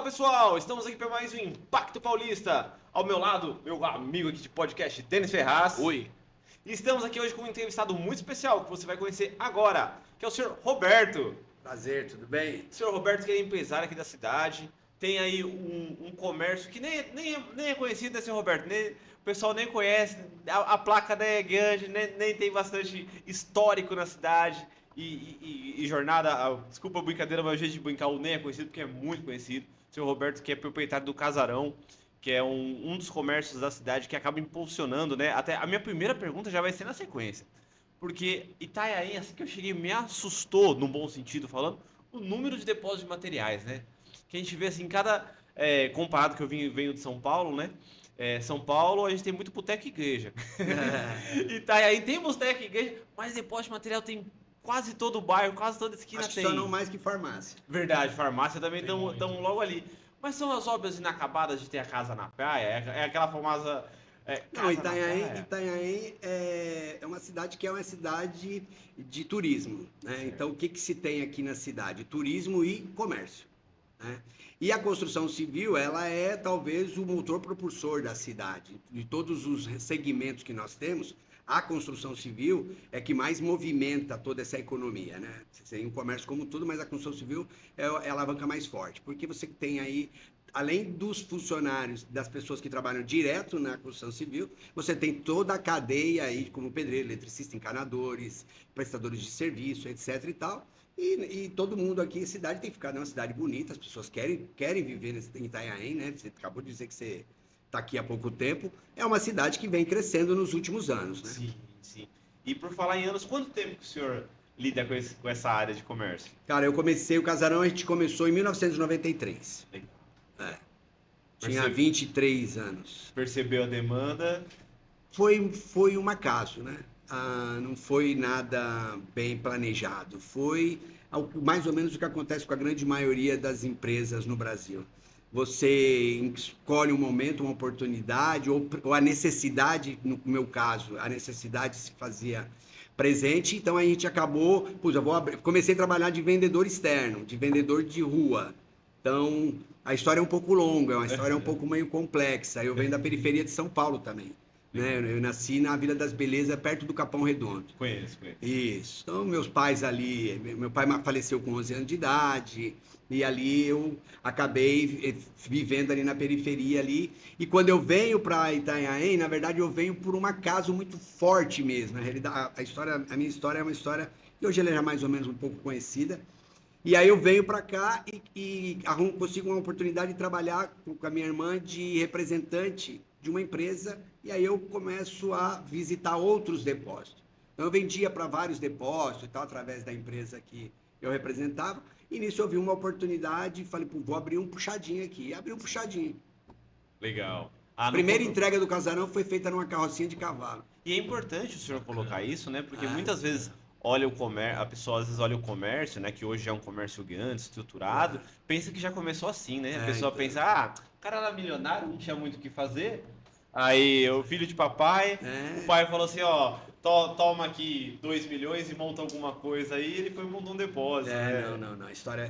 pessoal, estamos aqui para mais um Impacto Paulista. Ao meu lado, meu amigo aqui de podcast, Denis Ferraz. Oi. E estamos aqui hoje com um entrevistado muito especial que você vai conhecer agora, que é o senhor Roberto. Prazer, tudo bem? O senhor Roberto, que é empresário aqui da cidade, tem aí um comércio que nem é conhecido, né, senhor Roberto? O pessoal nem conhece, a placa nem é grande, nem tem bastante histórico na cidade. E jornada, desculpa a brincadeira, mas o jeito de brincar, o nem é conhecido porque é muito conhecido. O senhor Roberto, que é proprietário do Casarão, que é um dos comércios da cidade que acaba impulsionando, né? Até a minha primeira pergunta já vai ser na sequência. Porque Itanhaém, assim que eu cheguei, me assustou, num bom sentido falando, o número de depósitos de materiais, né? Que a gente vê assim, comparado que eu venho de São Paulo, né? São Paulo, a gente tem muito boteca e igreja. Itanhaém tem boteca e igreja, mas depósito de material tem quase todo o bairro, quase toda esquina Acho que tem. só não mais que farmácia. Verdade, farmácia também estão logo ali. Mas são as obras inacabadas de ter a casa na praia? É aquela famosa casa Não, na praia? Itanhaém é uma cidade que é uma cidade de turismo, né? Certo. Então, o que se tem aqui na cidade? Turismo e comércio, né? E a construção civil, ela é talvez o motor propulsor da cidade. De todos os segmentos que nós temos, a construção civil é que mais movimenta toda essa economia, né? Você tem o comércio como tudo, mas a construção civil é a alavanca mais forte, porque você tem aí, além dos funcionários, das pessoas que trabalham direto na construção civil, você tem toda a cadeia aí, como pedreiro, eletricista, encanadores, prestadores de serviço, etc e tal. E todo mundo aqui em cidade tem ficado uma cidade bonita, as pessoas querem viver em Itanhaém, né? Você acabou de dizer que você está aqui há pouco tempo. É uma cidade que vem crescendo nos últimos anos, né? Sim, sim. E por falar em anos, quanto tempo que o senhor lida com essa área de comércio? Cara, eu comecei o Casarão, a gente começou em 1993. Legal. Tinha 23 anos. Percebeu a demanda? Foi um acaso, né? Não foi nada bem planejado. Foi mais ou menos o que acontece com a grande maioria das empresas no Brasil. Você escolhe um momento, uma oportunidade, ou a necessidade, no meu caso, a necessidade se fazia presente, então a gente acabou, comecei a trabalhar de vendedor externo, de vendedor de rua. Então, a história é um pouco longa, é uma história um pouco meio complexa. Eu venho da periferia de São Paulo também, né? Eu nasci na Vila das Belezas, perto do Capão Redondo. Conheço. Isso. Então, meus pais ali, meu pai faleceu com 11 anos de idade, e ali eu acabei vivendo ali na periferia ali. E quando eu venho para Itanhaém, na verdade eu venho por um acaso muito forte mesmo. Na realidade, a minha história é uma história que hoje ela é mais ou menos um pouco conhecida. E aí eu venho para cá e consigo uma oportunidade de trabalhar com a minha irmã de representante de uma empresa, e aí eu começo a visitar outros depósitos. Então eu vendia para vários depósitos e tal, através da empresa que eu representava, e nisso eu vi uma oportunidade e falei, vou abrir um puxadinho aqui. E abri um puxadinho. Legal. A primeira entrega do Casarão foi feita numa carrocinha de cavalo. E é importante o senhor colocar isso, né? Porque muitas vezes a pessoa às vezes olha o comércio, né? Que hoje já é um comércio grande, estruturado, pensa que já começou assim, né? A pessoa pensa, o cara era milionário, não tinha muito o que fazer. Aí, o filho de papai, o pai falou assim, toma aqui 2 milhões e monta alguma coisa aí, ele foi e montou um depósito. Não. A história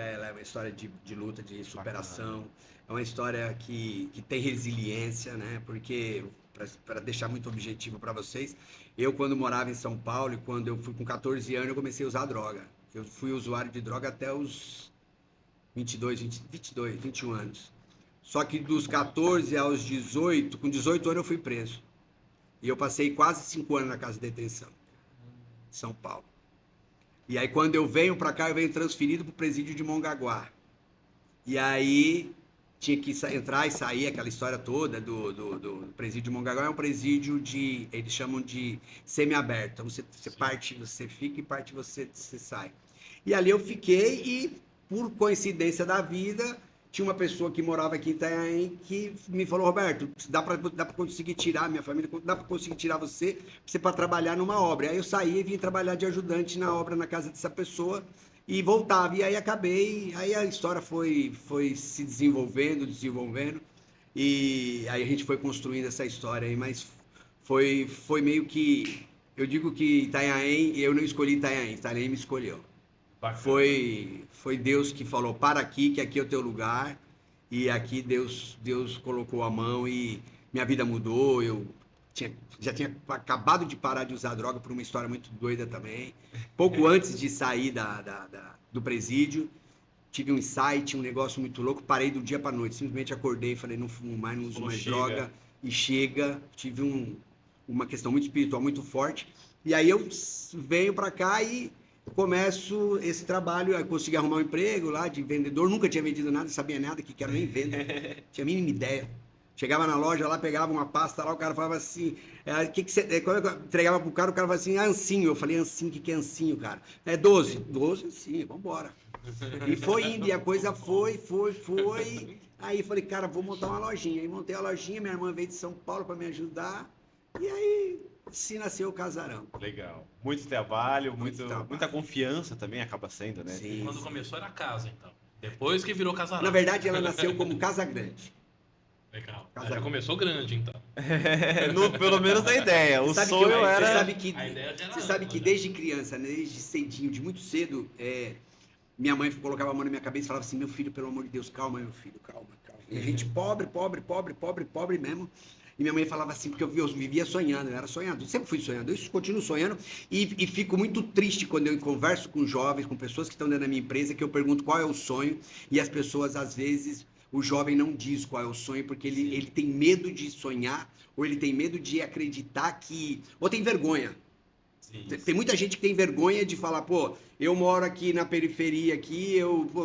ela é uma história de luta, de superação. É uma história que tem resiliência, né? Porque, para deixar muito objetivo para vocês, eu quando morava em São Paulo e quando eu fui com 14 anos, eu comecei a usar droga. Eu fui usuário de droga até os 21 anos. Só que dos 14 aos 18, com 18 anos eu fui preso. E eu passei quase 5 anos na casa de detenção, em São Paulo. E aí quando eu venho para cá, eu venho transferido para o presídio de Mongaguá. E aí tinha que entrar e sair, aquela história toda do presídio de Mongaguá. É um presídio eles chamam de semiaberto. Então você parte, você fica, e parte você sai. E ali eu fiquei e, por coincidência da vida, tinha uma pessoa que morava aqui em Itanhaém que me falou, Roberto, dá para conseguir tirar minha família, dá para conseguir tirar você para trabalhar numa obra. Aí eu saí e vim trabalhar de ajudante na obra na casa dessa pessoa e voltava. E aí aí a história foi se desenvolvendo, e aí a gente foi construindo essa história aí, mas foi meio que, eu digo que Itanhaém, eu não escolhi Itanhaém me escolheu. Foi Deus que falou, para aqui, que aqui é o teu lugar. E aqui Deus colocou a mão e minha vida mudou. Já tinha acabado de parar de usar droga por uma história muito doida também. Pouco antes de sair do presídio, tive um insight, um negócio muito louco. Parei do dia para noite. Simplesmente acordei e falei, não fumo mais, não uso mais droga. E chega. Tive uma questão muito espiritual, muito forte. E aí eu venho para cá e começo esse trabalho. Eu consegui arrumar um emprego lá de vendedor. Nunca tinha vendido nada, sabia nada que era nem venda. Tinha a mínima ideia. Chegava na loja lá, pegava uma pasta lá, o cara falava assim, que você... Quando eu entregava pro cara, o cara falava assim, ancinho. Eu falei, ancinho, o que é ancinho, cara? É 12. 12, ancinho, vambora. E foi indo, e a coisa foi. Aí eu falei, cara, vou montar uma lojinha. Aí montei a lojinha, minha irmã veio de São Paulo para me ajudar. E aí, se nasceu o Casarão. Legal. Muito trabalho, muita confiança também acaba sendo, né? Sim. Quando começou era casa, então. Depois que virou Casarão. Na verdade, ela nasceu como Casa Grande. Legal. Já começou grande, então. Pelo menos na ideia. O sonho era... Você sabe que desde criança, né, desde cedinho, de muito cedo, minha mãe colocava a mão na minha cabeça e falava assim, meu filho, pelo amor de Deus, calma, meu filho, calma. E a gente pobre mesmo. E minha mãe falava assim, porque eu vivia sonhando, eu era sonhador, sempre fui sonhador, eu continuo sonhando e fico muito triste quando eu converso com jovens, com pessoas que estão dentro da minha empresa, que eu pergunto qual é o sonho e as pessoas, às vezes, o jovem não diz qual é o sonho porque ele tem medo de sonhar ou ele tem medo de acreditar ou tem vergonha. Sim. Tem muita gente que tem vergonha de falar, pô, eu moro aqui na periferia,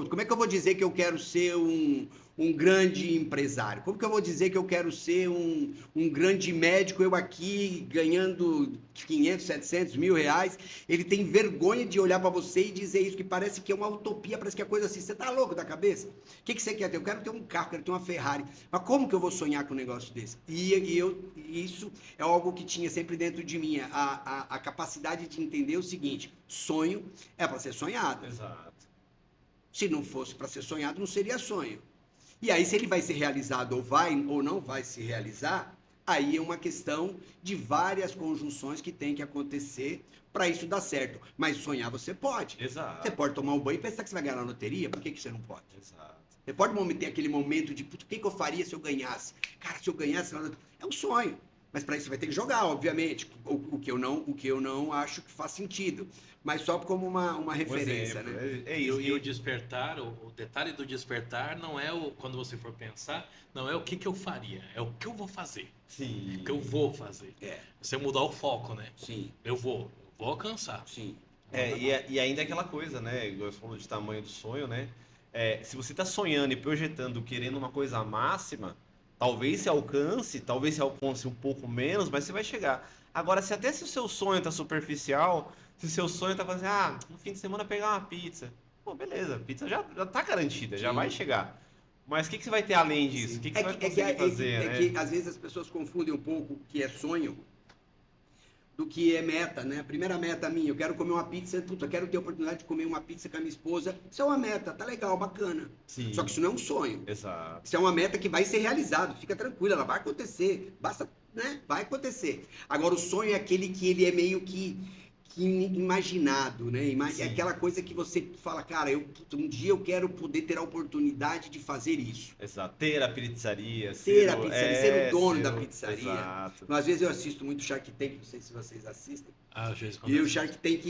como é que eu vou dizer que eu quero ser um grande empresário? Como que eu vou dizer que eu quero ser um grande médico, eu aqui ganhando 500, 700 mil reais? Ele tem vergonha de olhar para você e dizer isso, que parece que é uma utopia, parece que é coisa assim. Você tá louco da cabeça? O que você quer ter? Eu quero ter um carro, quero ter uma Ferrari. Mas como que eu vou sonhar com um negócio desse? E isso é algo que tinha sempre dentro de mim, a capacidade de entender o seguinte, sonho é para ser sonhado. Exato. Se não fosse para ser sonhado, não seria sonho. E aí, se ele vai ser realizado ou não vai se realizar, aí é uma questão de várias conjunções que tem que acontecer para isso dar certo. Mas sonhar você pode. Exato. Você pode tomar um banho e pensar que você vai ganhar na loteria, por que você não pode? Exato. Você pode ter aquele momento de, o que eu faria se eu ganhasse? Cara, se eu ganhasse na loteria, é um sonho. Mas para isso você vai ter que jogar, obviamente, o que eu não acho que faz sentido. Mas só como uma referência, né? E o despertar, o detalhe do despertar não é quando você for pensar, não é o que eu faria, é o que eu vou fazer. Sim. O que eu vou fazer. Você mudar o foco, né? Sim. Eu vou alcançar. Sim. E ainda aquela coisa, né? Igual você falou de tamanho do sonho, né? Se você está sonhando e projetando, querendo uma coisa máxima, talvez se alcance um pouco menos, mas você vai chegar. Agora, se o seu sonho tá superficial, se o seu sonho tá fazendo, no fim de semana pegar uma pizza, pô, beleza, a pizza já tá garantida, já vai chegar. Mas o que você vai ter além disso? O que você vai conseguir fazer, né? Que às vezes as pessoas confundem um pouco o que é sonho do que é meta, né? A primeira meta minha, eu quero comer uma pizza, eu quero ter a oportunidade de comer uma pizza com a minha esposa. Isso é uma meta, tá legal, bacana. Sim. Só que isso não é um sonho. Exato. Isso é uma meta que vai ser realizado, fica tranquilo, ela vai acontecer, basta, né? Vai acontecer. Agora o sonho é aquele que ele é meio que imaginado, né? É aquela coisa que você fala, cara, um dia eu quero poder ter a oportunidade de fazer isso. Exato. Ter a pizzaria. Ser o dono da pizzaria. Exato. Às vezes eu assisto muito Shark Tank, não sei se vocês assistem. Às vezes E o Shark Tank,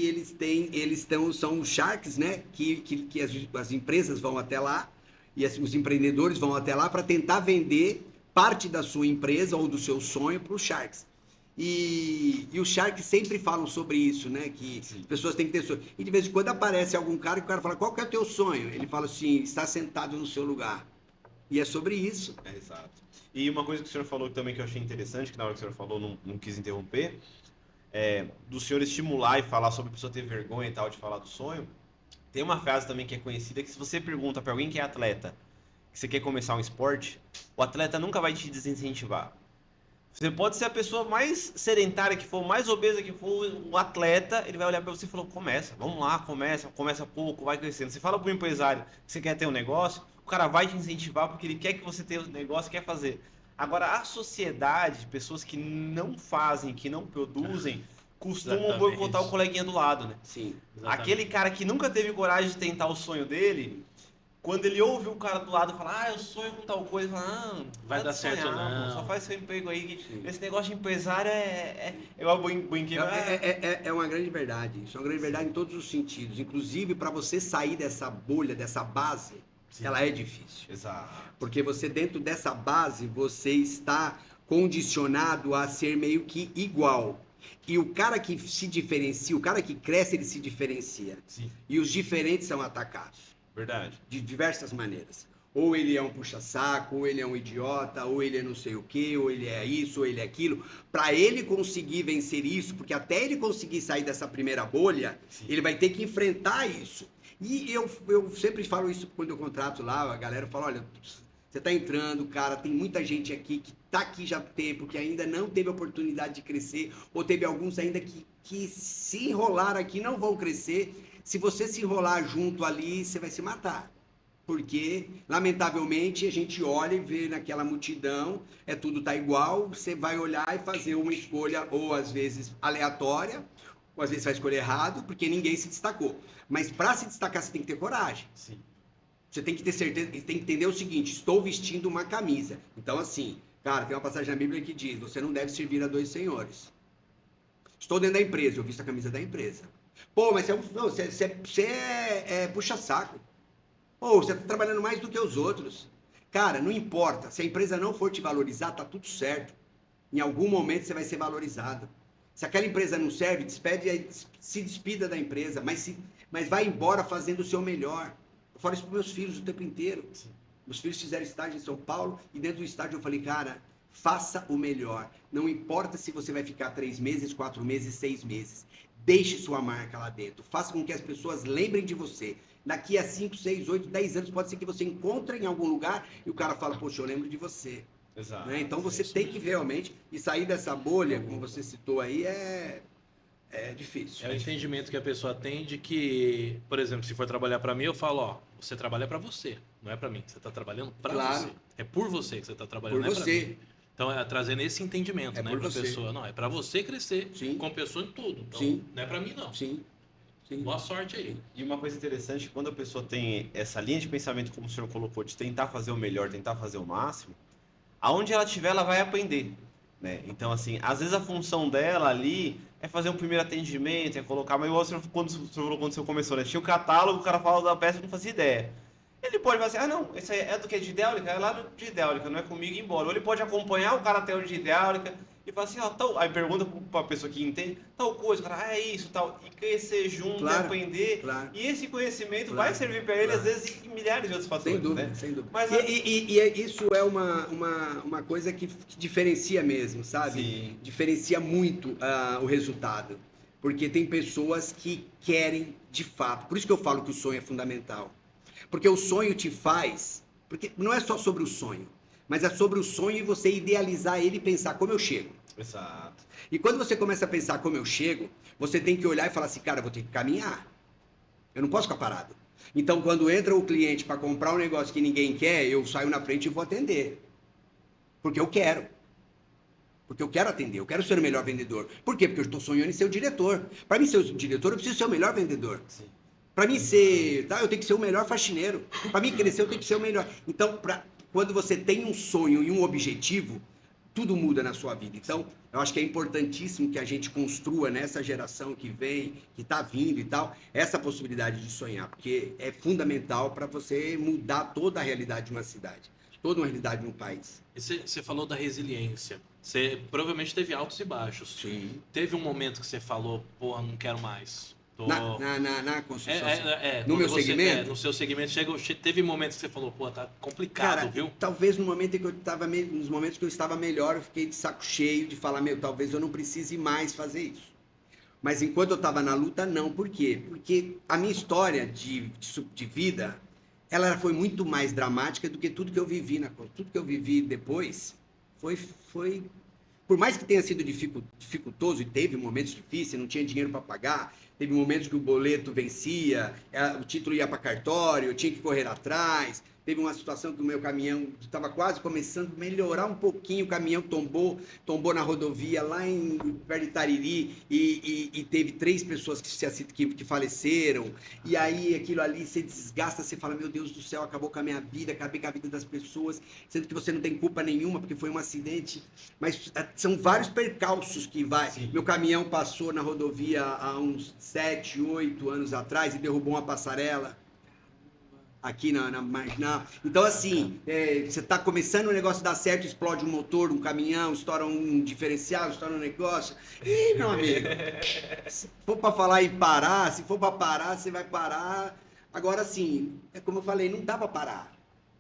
são os sharks, né? Que as empresas vão até lá e os empreendedores vão até lá para tentar vender parte da sua empresa ou do seu sonho para os sharks. E os Sharks sempre falam sobre isso, né? Que as pessoas têm que ter sonho. E de vez em quando aparece algum cara que o cara fala, qual que é o teu sonho? Ele fala assim, está sentado no seu lugar. E é sobre isso. Exato. E uma coisa que o senhor falou também que eu achei interessante, que na hora que o senhor falou, não quis interromper, do senhor estimular e falar sobre a pessoa ter vergonha e tal de falar do sonho. Tem uma frase também que é conhecida, que se você pergunta para alguém que é atleta, que você quer começar um esporte, o atleta nunca vai te desincentivar. Você pode ser a pessoa mais sedentária que for, mais obesa que for, o atleta, ele vai olhar para você e falar, começa, vamos lá, começa pouco, vai crescendo. Você fala para o empresário que você quer ter um negócio, o cara vai te incentivar porque ele quer que você tenha um negócio, quer fazer. Agora, a sociedade, pessoas que não fazem, que não produzem, costumam boicotar o coleguinha do lado, né? Sim. Exatamente. Aquele cara que nunca teve coragem de tentar o sonho dele, quando ele ouve o cara do lado falar, eu sonho com tal coisa, ele fala, Vai para dar de certo sonhar, não. pô, só faz seu emprego aí. Sim. Esse negócio de empresário é uma brinquedo. É uma grande verdade. Isso é uma grande verdade em todos os sentidos. Inclusive, para você sair dessa bolha, dessa base, Sim. ela é difícil. Exato. Porque você, dentro dessa base, você está condicionado a ser meio que igual. E o cara que se diferencia, o cara que cresce, ele se diferencia. Sim, E os diferentes são atacados verdade. de diversas maneiras. Ou ele é um puxa-saco, ou ele é um idiota, ou ele é não sei o quê, ou ele é isso, ou ele é aquilo. Para ele conseguir vencer isso, porque até ele conseguir sair dessa primeira bolha, Sim. ele vai ter que enfrentar isso. E eu sempre falo isso quando eu contrato lá, a galera fala, olha, você tá entrando, cara, tem muita gente aqui que tá aqui já há tempo, que ainda não teve oportunidade de crescer, ou teve alguns ainda que se enrolar aqui não vão crescer. Se você se enrolar junto ali, você vai se matar. Porque, lamentavelmente, a gente olha e vê naquela multidão, tudo tá igual, você vai olhar e fazer uma escolha, ou às vezes aleatória, ou às vezes vai escolher errado, porque ninguém se destacou. Mas para se destacar, você tem que ter coragem. Sim. Você tem que ter certeza, tem que entender o seguinte, estou vestindo uma camisa. Então, assim, cara, tem uma passagem na Bíblia que diz, você não deve servir a dois senhores. Estou dentro da empresa, eu visto a camisa da empresa. Pô, mas você é puxa-saco. Ou você está trabalhando mais do que os outros. Cara, não importa. Se a empresa não for te valorizar, tá tudo certo. Em algum momento você vai ser valorizado. Se aquela empresa não serve, se despida da empresa, mas vai embora fazendo o seu melhor. Eu falo isso para meus filhos o tempo inteiro. Sim. Meus filhos fizeram estágio em São Paulo e dentro do estágio eu falei, cara, faça o melhor. Não importa se você vai ficar 3 meses, 4 meses, 6 meses. Deixe sua marca lá dentro. Faça com que as pessoas lembrem de você. Daqui a 5, 6, 8, 10 anos pode ser que você encontre em algum lugar e o cara fala, poxa, eu lembro de você. Exato. Né? Então você tem que realmente, e sair dessa bolha, como você citou aí, é difícil. É o entendimento que a pessoa tem de que, por exemplo, se for trabalhar para mim, eu falo, ó, você trabalha para você, não é para mim. Você está trabalhando para Claro. você. É por você que você está trabalhando, Por não é para você. mim. Então é trazendo esse entendimento, É né, por para a você. pessoa. Não, é para você crescer, Sim. com pessoa em tudo. Então, Sim. não é para mim não. Sim. Sim. Boa sorte aí. E uma coisa interessante, quando a pessoa tem essa linha de pensamento, como o senhor colocou, de tentar fazer o melhor, tentar fazer o máximo, aonde ela estiver, ela vai aprender, né? Então, assim, às vezes a função dela ali é fazer um primeiro atendimento, é colocar, mas igual quando o senhor falou quando o senhor começou, né? Tinha o catálogo, o cara falava da peça, eu não fazia ideia. Ele pode falar assim, ah não, esse aí é do que? De hidráulica? É lá de hidráulica, não é comigo ir embora. Ou ele pode acompanhar o cara até o de hidráulica e falar assim, ó, tal, aí pergunta pra pessoa que entende, tal coisa, o cara, ah, é isso, tal, e crescer junto, Claro, e aprender. claro. E esse conhecimento Claro, vai servir para ele, claro. às vezes, em milhares de outros fatores, Sem dúvida, né? sem dúvida. Mas Isso é uma coisa que diferencia mesmo, sabe? Sim. Diferencia muito o resultado. Porque tem pessoas que querem de fato. Por isso que eu falo que o sonho é fundamental. Porque o sonho te faz. Porque não é só sobre o sonho, mas é sobre o sonho e você idealizar ele e pensar como eu chego. Exato. E quando você começa a pensar como eu chego, você tem que olhar e falar assim, cara, eu vou ter que caminhar. Eu não posso ficar parado. Então, quando entra o cliente para comprar um negócio que ninguém quer, eu saio na frente e vou atender. Porque eu quero. Porque eu quero atender, eu quero ser o melhor vendedor. Por quê? Porque eu estou sonhando em ser o diretor. Para mim ser o diretor, eu preciso ser o melhor vendedor. Sim. Para mim ser, eu tenho que ser o melhor faxineiro. Para mim crescer, eu tenho que ser o melhor. Então, quando você tem um sonho e um objetivo, tudo muda na sua vida. Então, eu acho que é importantíssimo que a gente construa nessa geração que vem, que está vindo e tal, essa possibilidade de sonhar, porque é fundamental para você mudar toda a realidade de uma cidade, toda uma realidade de um país. E você falou da resiliência. Você provavelmente teve altos e baixos. Sim. Teve um momento que você falou, porra, não quero mais. Tô... Na construção. No quando meu segmento? No seu segmento, teve momentos que você falou, pô, tá complicado, Cara, viu? talvez no momento em que eu estava nos momentos que eu estava melhor, eu fiquei de saco cheio de falar, talvez eu não precise mais fazer isso. Mas enquanto eu estava na luta, não. Por quê? Porque a minha história de vida, ela foi muito mais dramática do que tudo que eu vivi tudo que eu vivi depois foi por mais que tenha sido dificultoso e teve momentos difíceis, não tinha dinheiro para pagar, teve momentos que o boleto vencia, o título ia para cartório, eu tinha que correr atrás, Teve uma situação que o meu caminhão estava quase começando a melhorar um pouquinho, o caminhão tombou na rodovia lá em perto de Itariri e teve 3 pessoas que faleceram. E aí aquilo ali você desgasta, você fala, meu Deus do céu, acabou com a minha vida, acabei com a vida das pessoas, sendo que você não tem culpa nenhuma porque foi um acidente. Mas são vários percalços que vai. Sim. Meu caminhão passou na rodovia há uns 7, 8 anos atrás e derrubou uma passarela aqui na marginal. Então, assim, você está começando o negócio dar certo, explode um motor, um caminhão, estoura um diferencial, estoura um negócio. Ih, meu amigo, se for para falar em parar, se for para parar, você vai parar. Agora, assim, é como eu falei, não dá para parar.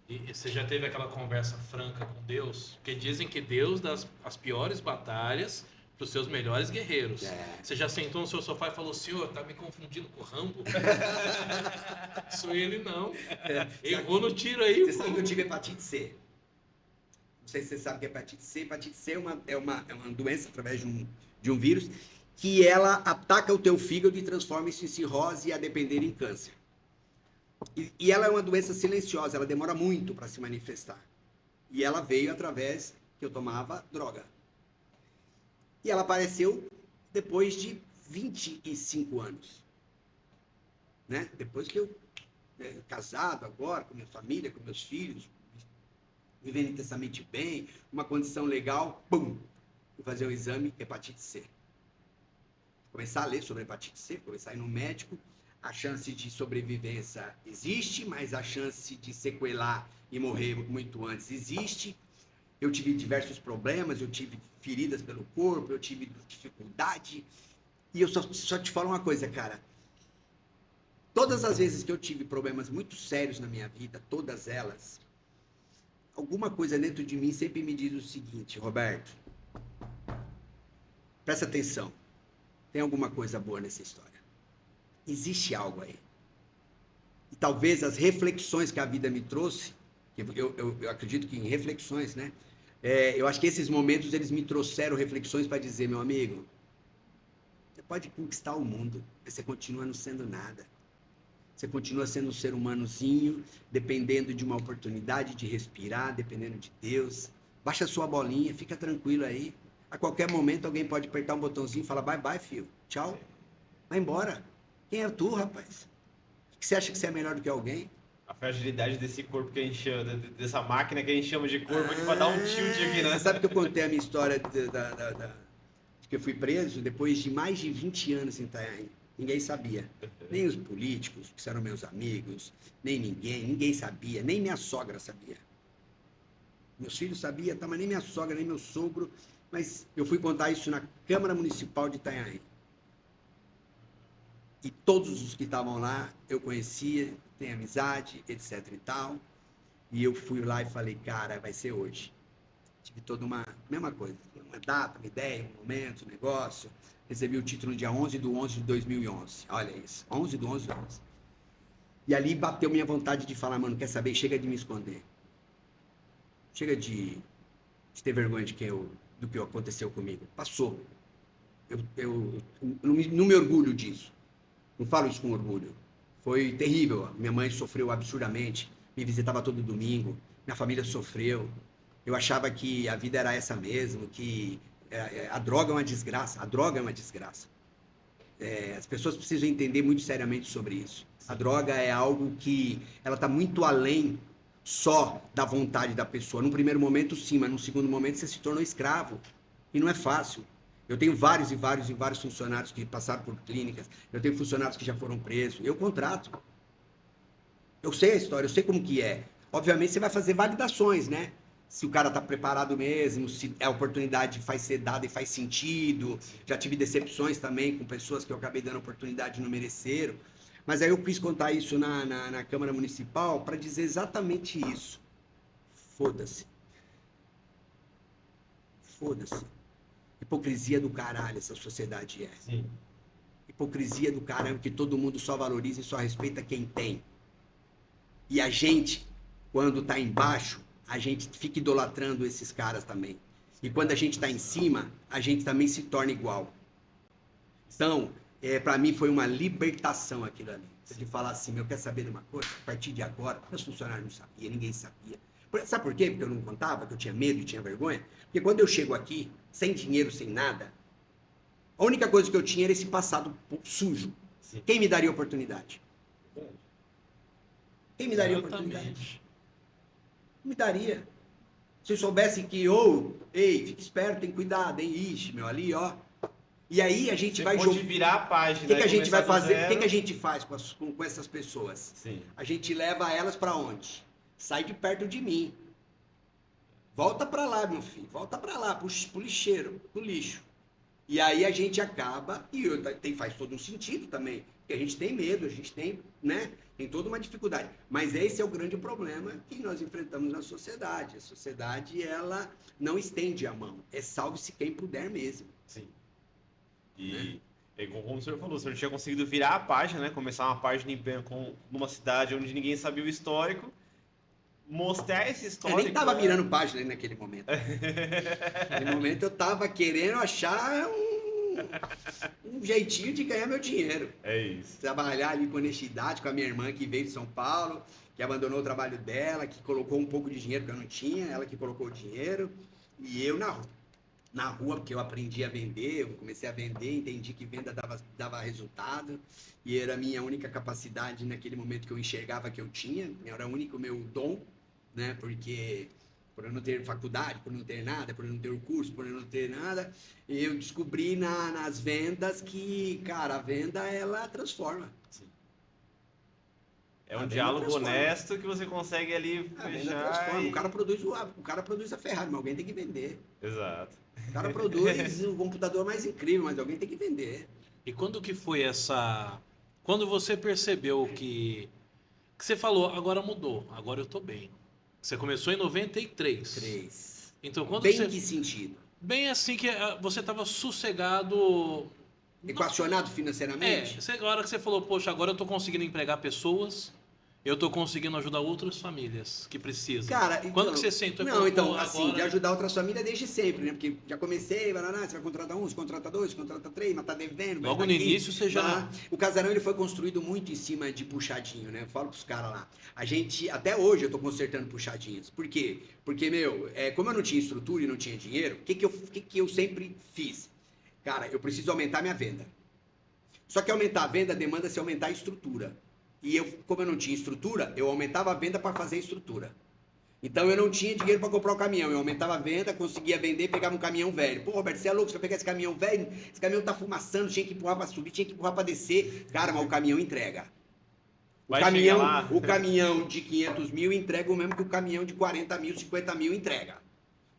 E você já teve aquela conversa franca com Deus? Porque dizem que Deus dá as piores batalhas para os seus melhores guerreiros. Você já sentou no seu sofá e falou, senhor, tá me confundindo com o Rambo? Sou ele não. Errou no tiro aí. Você sabe que eu tive hepatite C. Não sei se você sabe o que é hepatite C. Hepatite C é uma doença através de um vírus que ela ataca o teu fígado e transforma isso em cirrose e, a depender, em câncer. E ela é uma doença silenciosa, ela demora muito para se manifestar. E ela veio através que eu tomava droga. E ela apareceu depois de 25 anos. Né? Depois que eu, casado agora, com minha família, com meus filhos, vivendo intensamente bem, uma condição legal, pum! Fui fazer um exame, hepatite C. Começar a ler sobre hepatite C, começar a ir no médico. A chance de sobrevivência existe, mas a chance de sequelar e morrer muito antes existe. Eu tive diversos problemas, eu tive feridas pelo corpo, eu tive dificuldade. E eu só te falo uma coisa, cara. Todas as vezes que eu tive problemas muito sérios na minha vida, todas elas, alguma coisa dentro de mim sempre me diz o seguinte, Roberto, presta atenção, tem alguma coisa boa nessa história. Existe algo aí. E talvez as reflexões que a vida me trouxe, eu acredito que em reflexões, né? Eu acho que esses momentos eles me trouxeram reflexões para dizer, meu amigo, você pode conquistar o mundo, mas você continua não sendo nada. Você continua sendo um ser humanozinho, dependendo de uma oportunidade de respirar, dependendo de Deus. Baixa a sua bolinha, fica tranquilo aí. A qualquer momento alguém pode apertar um botãozinho e falar, bye bye, filho, tchau, vai embora. Quem é tu, rapaz? O que você acha que você é melhor do que alguém? A fragilidade desse corpo que a gente chama, dessa máquina que a gente chama de corpo, aqui pra dar um tilt aqui, né? Você sabe que eu contei a minha história de que eu fui preso depois de mais de 20 anos em Itanhaém. Ninguém sabia. Nem os políticos, que eram meus amigos, nem ninguém sabia, nem minha sogra sabia. Meus filhos sabiam, tá, mas nem minha sogra, nem meu sogro. Mas eu fui contar isso na Câmara Municipal de Itanhaém. E todos os que estavam lá eu conhecia, tenho amizade, etc e tal. E eu fui lá e falei, cara, vai ser hoje. Tive toda uma mesma coisa, uma data, uma ideia, um momento, um negócio. Recebi o título no dia 11/11/2011. Olha isso, 11/11/11. E ali bateu minha vontade de falar, mano, quer saber? Chega de me esconder. Chega de ter vergonha do que aconteceu comigo. Passou. Eu não me orgulho disso. Não falo isso com orgulho. Foi terrível. Minha mãe sofreu absurdamente. Me visitava todo domingo. Minha família sofreu. Eu achava que a vida era essa mesmo, que a droga é uma desgraça. A droga é uma desgraça. As pessoas precisam entender muito seriamente sobre isso. A droga é algo que ela está muito além só da vontade da pessoa. Num primeiro momento, sim, mas num segundo momento você se tornou escravo. E não é fácil. Eu tenho vários funcionários que passaram por clínicas. Eu tenho funcionários que já foram presos. Eu contrato. Eu sei a história, eu sei como que é. Obviamente você vai fazer validações, né? Se o cara tá preparado mesmo, se a oportunidade vai ser dada e faz sentido. Já tive decepções também com pessoas que eu acabei dando oportunidade e não mereceram. Mas aí eu quis contar isso na Câmara Municipal para dizer exatamente isso. Foda-se. Foda-se. Hipocrisia do caralho essa sociedade é. Sim. Hipocrisia do caralho que todo mundo só valoriza e só respeita quem tem. E a gente, quando tá embaixo, a gente fica idolatrando esses caras também. E quando a gente tá em cima, a gente também se torna igual. Então, Para mim foi uma libertação aquilo ali. De falar assim, meu, quer saber de uma coisa? A partir de agora, meus funcionários não sabiam, ninguém sabia. Sabe por quê? Porque eu não contava, que eu tinha medo e tinha vergonha? Porque quando eu chego aqui, sem dinheiro, sem nada, a única coisa que eu tinha era esse passado sujo. Sim. Quem me daria oportunidade? Quem me daria oportunidade? Exatamente. Me daria. Se eu soubesse que, ei, fica esperto, tem cuidado, hein? Ixi, meu, ali, ó. E aí a gente Você vai pode jogar. virar a página. O que, que a e gente vai começar do fazer? O que, zero. que a gente faz com essas pessoas? Sim. A gente leva elas para onde? Sai de perto de mim. Volta para lá, meu filho. Volta para lá, pro lixeiro, pro lixo. E aí a gente acaba, faz todo um sentido também, porque a gente tem medo, a gente tem, né? Tem toda uma dificuldade. Mas esse é o grande problema que nós enfrentamos na sociedade. A sociedade, ela não estende a mão. É salve-se quem puder mesmo. Sim. E como o senhor falou, o senhor tinha conseguido virar a página, né? Começar uma página numa cidade onde ninguém sabia o histórico, mostrar esse Eu histórico. nem tava virando página naquele momento. Naquele momento eu tava querendo achar um jeitinho de ganhar meu dinheiro. É isso. Trabalhar ali com honestidade com a minha irmã que veio de São Paulo, que abandonou o trabalho dela, que colocou um pouco de dinheiro que eu não tinha, ela que colocou o dinheiro, e eu na rua, porque eu aprendi a vender, eu comecei a vender, entendi que venda dava resultado, e era a minha única capacidade naquele momento que eu enxergava que eu tinha, era o único meu dom, né? Porque por eu não ter faculdade, por não ter nada, por eu não ter o curso, por eu não ter nada, eu descobri nas vendas que, cara, a venda, ela transforma. É A um venda diálogo transforma. honesto que você consegue ali A venda fechar. transforma. O cara produz a Ferrari, mas alguém tem que vender. Exato. O cara produz o computador mais incrível, mas alguém tem que vender. E quando que foi quando você percebeu que você falou, agora mudou, agora eu tô bem. Você começou em 93. 3. Então quando Bem você... em que sentido? Bem assim que você tava sossegado... Equacionado É, financeiramente? agora que você falou, poxa, agora eu tô conseguindo empregar pessoas, eu tô conseguindo ajudar outras famílias que precisam. Cara, Quando então, que você sentou e não, falou, então, pô, assim, agora... de ajudar outras famílias desde sempre, né? Porque já comecei, você vai contratar um, você contrata dois, você contrata três, mas tá devendo. vai Logo tá no aqui, início você já... tá. O casarão, ele foi construído muito em cima de puxadinho, né? Eu falo pros caras lá. A gente, até hoje eu tô consertando puxadinhos. Por quê? Porque, meu, como eu não tinha estrutura e não tinha dinheiro, o que eu sempre fiz? Cara, eu preciso aumentar minha venda. Só que aumentar a venda demanda-se aumentar a estrutura. E como eu não tinha estrutura, eu aumentava a venda para fazer a estrutura. Então eu não tinha dinheiro para comprar o caminhão. Eu aumentava a venda, conseguia vender, pegava um caminhão velho. Pô, Roberto, você é louco, você vai pegar esse caminhão velho? Esse caminhão tá fumaçando, tinha que empurrar para subir, tinha que empurrar para descer. Cara, mas o caminhão entrega. Vai chegar lá. O caminhão de 500 mil entrega o mesmo que o caminhão de 40 mil, 50 mil entrega.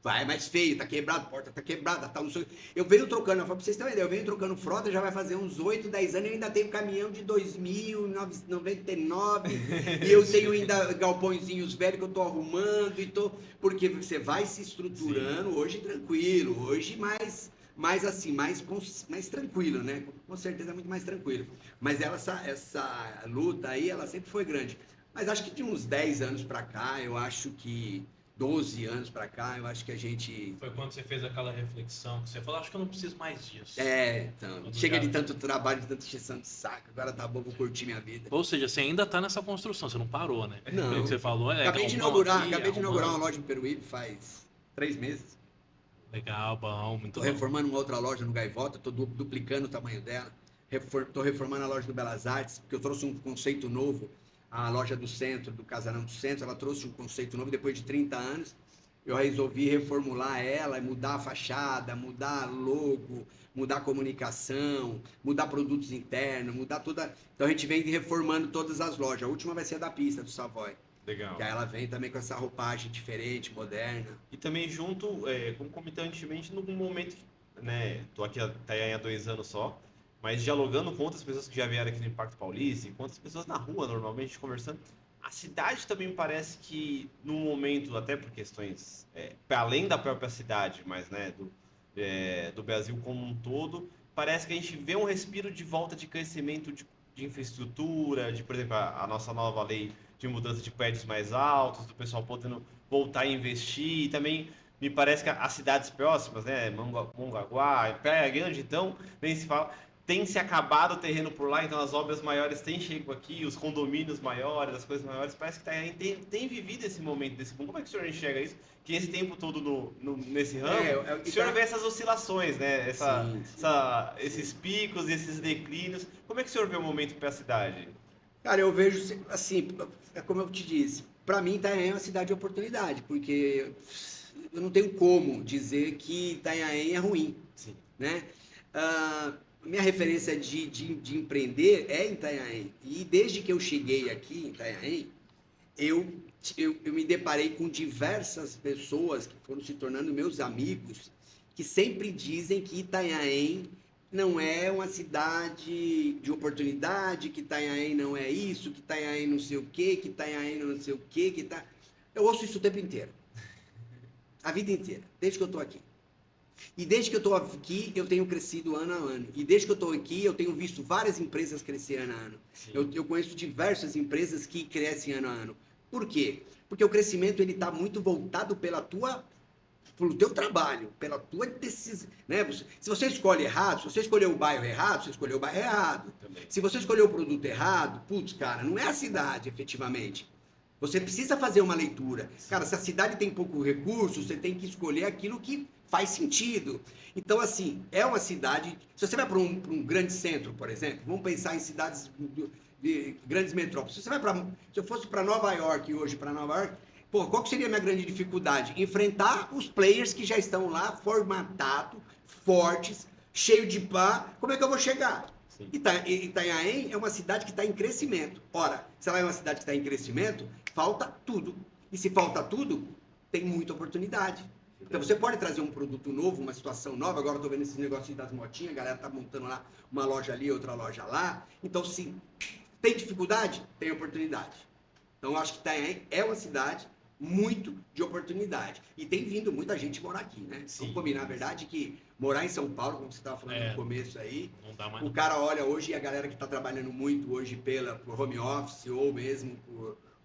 Vai, é mais feio, tá quebrado, a porta tá quebrada, tá, não sei. Eu venho trocando, pra vocês terem uma ideia, eu venho trocando frota, já vai fazer uns 8, 10 anos, e eu ainda tenho caminhão de 2099, e eu tenho ainda galpõezinhos velhos que eu tô arrumando, porque você vai se estruturando. Sim. Hoje tranquilo, hoje mais assim, mais tranquilo, né? Com certeza é muito mais tranquilo. Mas essa luta aí, ela sempre foi grande. Mas acho que de uns 10 anos pra cá, eu acho que 12 anos pra cá, eu acho que a gente... Foi quando você fez aquela reflexão, que você falou, acho que eu não preciso mais disso. Então, chega de tanto trabalho, de tanta encheção de saco, agora tá bom, vou curtir minha vida. Ou seja, você ainda tá nessa construção, você não parou, né? Não. Pelo que você falou, acabei de inaugurar uma loja no Peruíbe faz 3 meses. Legal, bom, muito Tô bom. reformando uma outra loja no Gaivota, tô duplicando o tamanho dela. Tô reformando a loja do Belas Artes, porque eu trouxe um conceito novo. A loja do centro, do Casarão do Centro, ela trouxe um conceito novo depois de 30 anos. Eu resolvi reformular ela, mudar a fachada, mudar logo, mudar a comunicação, mudar produtos internos, mudar toda... Então a gente vem reformando todas as lojas. A última vai ser a da pista, do Savoy. Legal. Que aí ela vem também com essa roupagem diferente, moderna. E também junto, concomitantemente, num momento, né? Tô aqui até há 2 anos só, mas dialogando com outras pessoas que já vieram aqui no Impacto Paulista, e com outras pessoas na rua, normalmente, conversando, a cidade também parece que, num momento, até por questões, além da própria cidade, mas, né, do Brasil como um todo, parece que a gente vê um respiro de volta de crescimento de infraestrutura, por exemplo, a nossa nova lei de mudança de prédios mais altos, do pessoal podendo voltar a investir, e também me parece que as cidades próximas, né, Mongaguá, Praia Grande, então, nem se fala, tem se acabado o terreno por lá, então as obras maiores têm chegado aqui, os condomínios maiores, as coisas maiores, parece que Itanhaém tem vivido esse momento, desse boom. Como é que o senhor enxerga isso? Que esse tempo todo nesse ramo, o senhor vê essas oscilações, né? Sim. Esses picos, esses declínios. Como é que o senhor vê o momento para a cidade? Cara, eu vejo assim, é como eu te disse, para mim Itanhaém é uma cidade de oportunidade, porque eu não tenho como dizer que Itanhaém é ruim, Sim. né? Minha referência de empreender é em Itanhaém. E desde que eu cheguei aqui em Itanhaém, eu me deparei com diversas pessoas que foram se tornando meus amigos, que sempre dizem que Itanhaém não é uma cidade de oportunidade, que Itanhaém não é isso, que Itanhaém não sei o quê, que Itanhaém não sei o quê, que tá... Eu ouço isso o tempo inteiro. A vida inteira, desde que eu estou aqui. E desde que eu estou aqui, eu tenho crescido ano a ano. E desde que eu estou aqui, eu tenho visto várias empresas crescer ano a ano. Eu conheço diversas empresas que crescem ano a ano. Por quê? Porque o crescimento ele está muito voltado pelo teu trabalho, pela tua decisão. Né? Se você escolhe errado, se você escolheu o bairro errado, você escolheu o bairro errado. Também. Se você escolheu o produto errado, putz, cara, não é a cidade, efetivamente. Você precisa fazer uma leitura. Cara, se a cidade tem pouco recurso, você tem que escolher aquilo que faz sentido. Então, assim, é uma cidade... Se você vai para um grande centro, por exemplo, vamos pensar em cidades de grandes metrópoles. Se eu fosse para Nova York hoje, para Nova York, pô, qual que seria a minha grande dificuldade? Enfrentar os players que já estão lá, formatados, fortes, cheio de pá. Como é que eu vou chegar? Itanhaém é uma cidade que está em crescimento. Ora, se ela é uma cidade que está em crescimento, falta tudo. E se falta tudo, tem muita oportunidade. Então você pode trazer um produto novo, uma situação nova. Agora eu estou vendo esses negócios das motinhas, a galera está montando lá uma loja ali, outra loja lá. Então, sim, tem dificuldade? Tem oportunidade. Então, eu acho que Itanhaém é uma cidade muito de oportunidade. E tem vindo muita gente morar aqui, né? Vamos combinar a verdade que morar em São Paulo, como você estava falando no começo aí, não dá mais o cara olha hoje, e a galera que está trabalhando muito hoje por home office ou mesmo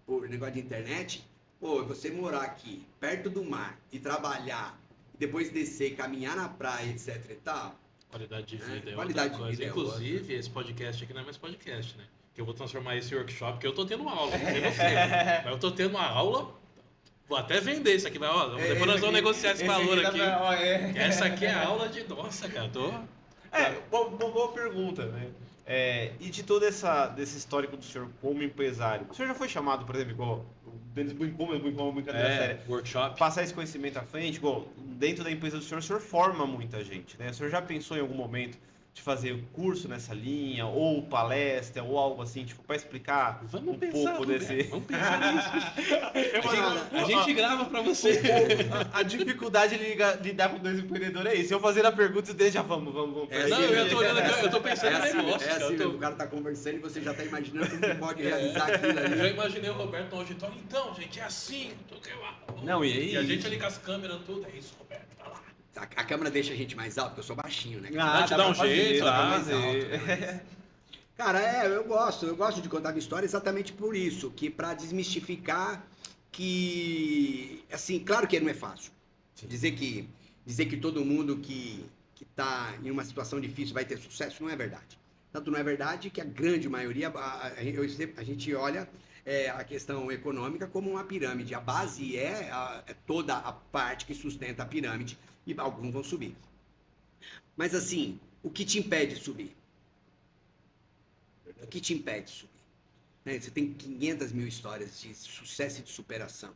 por negócio de internet, pô, você morar aqui, perto do mar, e trabalhar, depois descer, caminhar na praia, etc e tal... Qualidade de vida é qualidade outra coisa. de vida Inclusive, esse podcast aqui não é mais podcast, né? Que eu vou transformar esse workshop, que eu tô tendo uma aula, não sei você. Mas eu tô tendo uma aula, vou até vender isso aqui, mas ó, depois nós vamos negociar esse valor aqui. Essa aqui é a aula de... Nossa, cara, Boa pergunta, né? E de todo desse histórico do senhor como empresário, o senhor já foi chamado, por exemplo, igual dentro do como brincadeira séria, workshop. passar esse conhecimento à frente, igual dentro da empresa do senhor forma muita gente, né? O senhor já pensou em algum momento de fazer curso nessa linha, ou palestra, ou algo assim, tipo, para explicar Vamos um pensar, pouco desse... Vamos pensar nisso. A gente grava para você. A dificuldade de lidar com dois empreendedores é isso. Eu fazendo a pergunta, vocês já vamos. Não, eu tô olhando aqui, eu tô pensando no negócio. O cara tá conversando e você já tá imaginando como que pode realizar aquilo ali. Eu já imaginei o Roberto no auditório. Então, gente, é assim. Não, e aí? E a gente ali com as câmeras tudo. É isso, Roberto, tá lá. A câmera deixa a gente mais alto, porque eu sou baixinho, né? Te dá um jeito, mais alto, né? Cara, eu gosto de contar minha história exatamente por isso, que para desmistificar que, assim, claro que não é fácil. Dizer que todo mundo que tá em uma situação difícil vai ter sucesso não é verdade. Tanto não é verdade que a grande maioria, a gente olha a questão econômica como uma pirâmide. A base é toda a parte que sustenta a pirâmide. E alguns vão subir. Mas assim, o que te impede de subir? O que te impede de subir? Né? Você tem 500 mil histórias de sucesso e de superação.